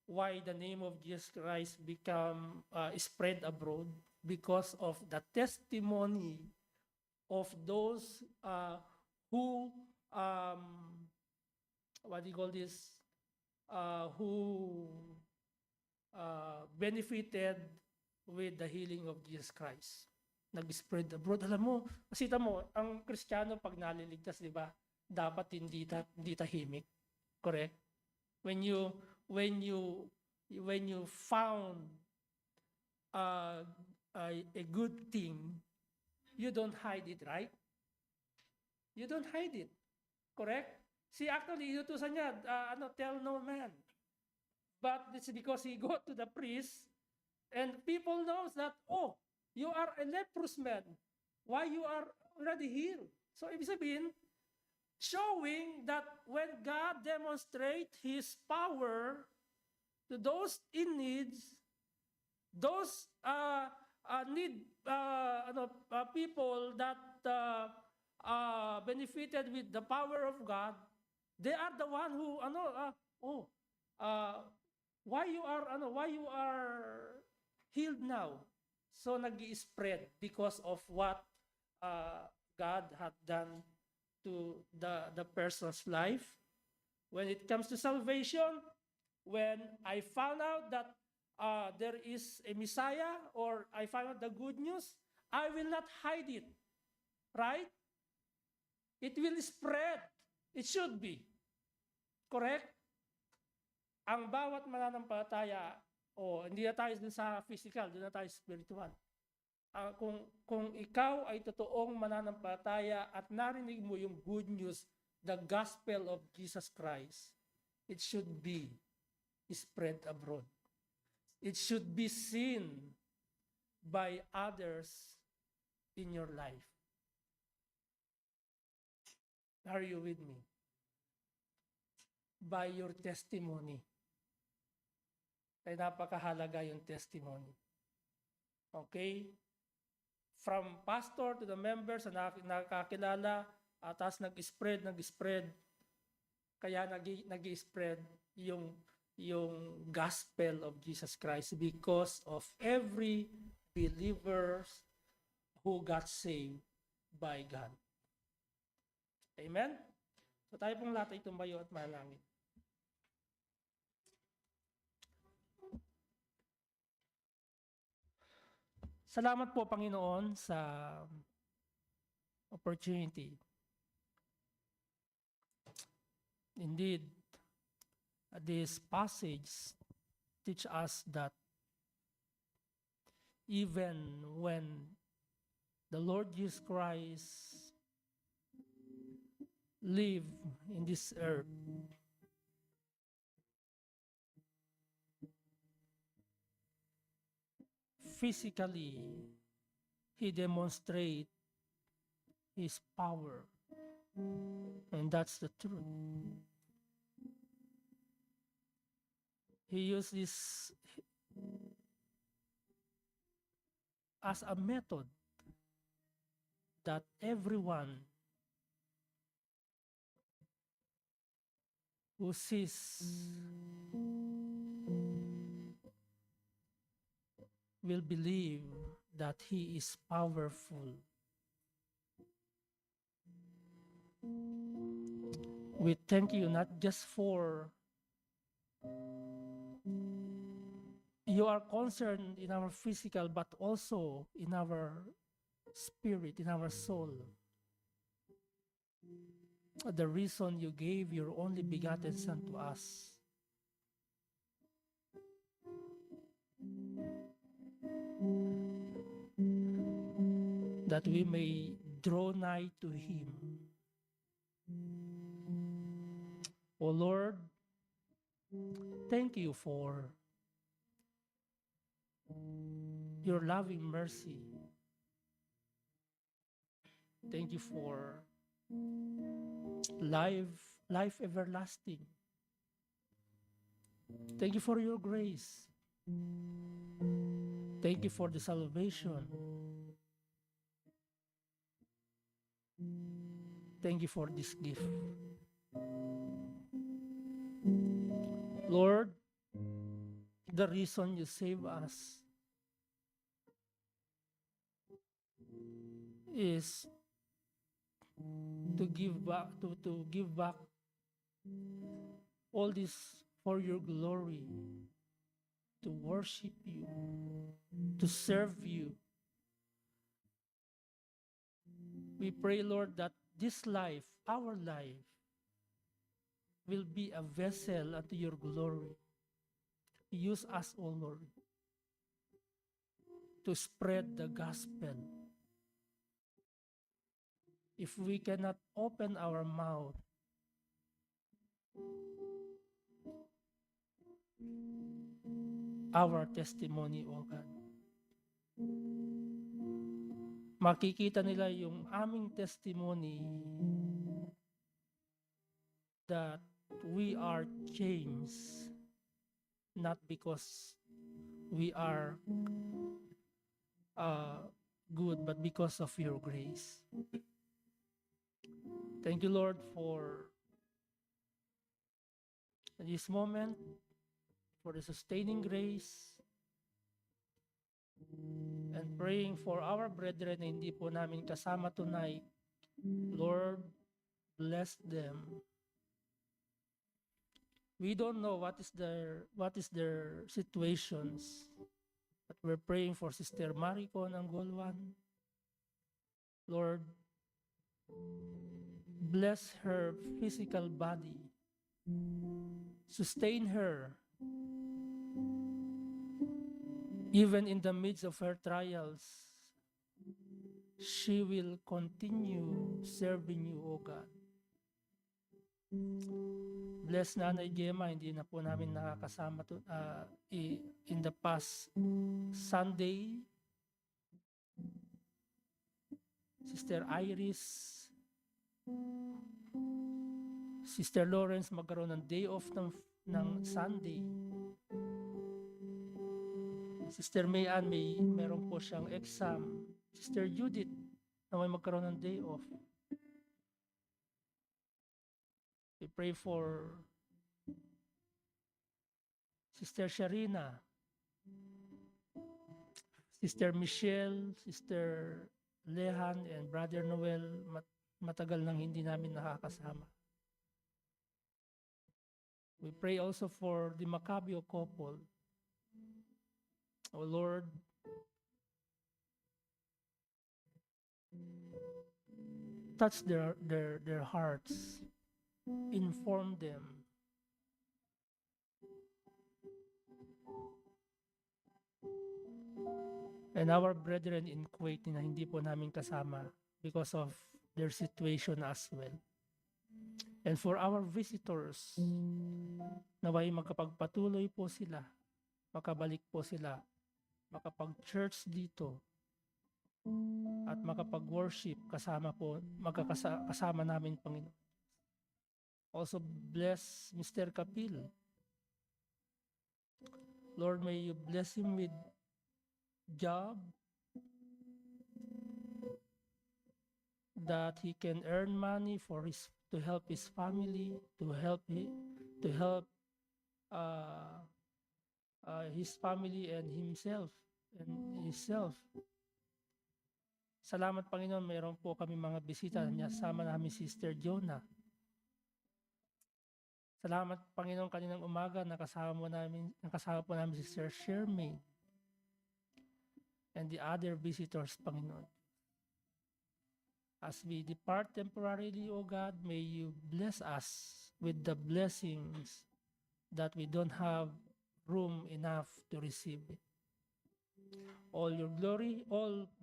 C: why the name of Jesus Christ become spread abroad? Because of the testimony of those who who benefited with the healing of Jesus Christ. Nag-spread abroad. Alam mo, kasita mo, ang Kristiyano pag naliligtas, di ba, dapat hindi tahimik. Correct? When you found a good thing, you don't hide it, right? You don't hide it. Correct? See, actually, inutusan niya, tell no man. But it's because he go to the priest and people knows that, oh, you are a leprous man. Why you are already healed? So, ibig sabihin, showing that when God demonstrate His power to those in needs, those people that benefited with the power of God, they are the one who why you are healed now. So nag-i-spread because of what God had done to the person's life. When it comes to salvation, when I found out that there is a Messiah, or I found out the good news, I will not hide it. Right? It will spread. It should be. Correct? Ang bawat mananampalataya, hindi na tayo dun sa physical, dun na tayo spiritual. Kung ikaw ay totoong mananampalataya at narinig mo yung good news, the gospel of Jesus Christ, it should be spread abroad. It should be seen by others in your life. Are you with me? By your testimony. Kaya napakahalaga yung testimony. Okay? From pastor to the members na nakakilala, tapos nag-spread. Kaya nag-spread yung gospel of Jesus Christ because of every believers who got saved by God. Amen? So tayo pong lahat ay tumayo at manalangin. Salamat po, Panginoon, sa opportunity. Indeed, this passage teach us that even when the Lord Jesus Christ lived in this earth, physically, He demonstrates His power. And that's the truth. He used this as a method that everyone who sees will believe that He is powerful We thank you not just for you are concerned in our physical, but also in our spirit, in our soul. The reason you gave your only begotten Son to us. That we may draw nigh to Him. O Lord, thank you for your loving mercy. Thank you for life everlasting. Thank you for your grace. Thank you for the salvation. Thank you for this gift. Lord, the reason you save us is to give back all this for your glory, to worship you, to serve you. We pray, Lord, that this life, our life, will be a vessel unto your glory. Use us, O Lord, to spread the gospel. If we cannot open our mouth, our testimony, O God, makikita nila yung aming testimony that we are changed, not because we are good, but because of your grace. Thank you, Lord, for this moment, for the sustaining grace, and praying for our brethren na hindi po namin kasama tonight. Lord, bless them. We don't know what is their situations, but we're praying for Sister Mariko Nangolwan. Lord, bless her physical body. Sustain her. Even in the midst of her trials, she will continue serving you, O God. Bless Nanay Gemma, hindi na po namin nakakasama in the past Sunday. Sister Iris, Sister Lawrence magkaroon ng day off ng Sunday. Sister Mayan meron po siyang exam. Sister Judith na may magkaroon ng day off. We pray for Sister Sharina, Sister Michelle, Sister Lehan, and Brother Noel. Matagal nang hindi namin nakakasama. We pray also for the Macabeo couple. O Lord, touch their hearts, inform them. And our brethren in Kuwait na hindi po namin kasama because of their situation as well. And for our visitors, naway magkapagpatuloy po sila, makabalik po sila, makapag-church dito, at makapag-worship kasama po, kasama namin Panginoon. Also bless Mr. Kapil. Lord, may you bless him with job, that he can earn money to help his family, to help his family and himself. Salamat Panginoon, meron po kami mga bisita. Sama namin si Sister Jonah. Salamat Panginoon, kaninang umaga nakasama po namin si Sister Shermaine and the other visitors, Panginoon. As we depart temporarily, O God, may you bless us with the blessings that we don't have room enough to receive it. All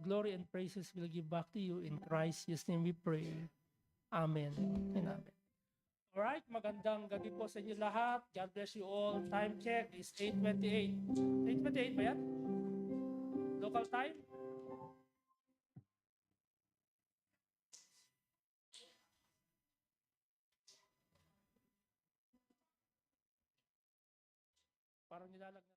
C: glory and praises will give back to you in Christ's name we pray. Amen and amen. Alright, magandang gabi po sa inyo lahat. God bless you all. Time check is 8:28. 8:28 ba yan? Local time? Parang nilalagnan.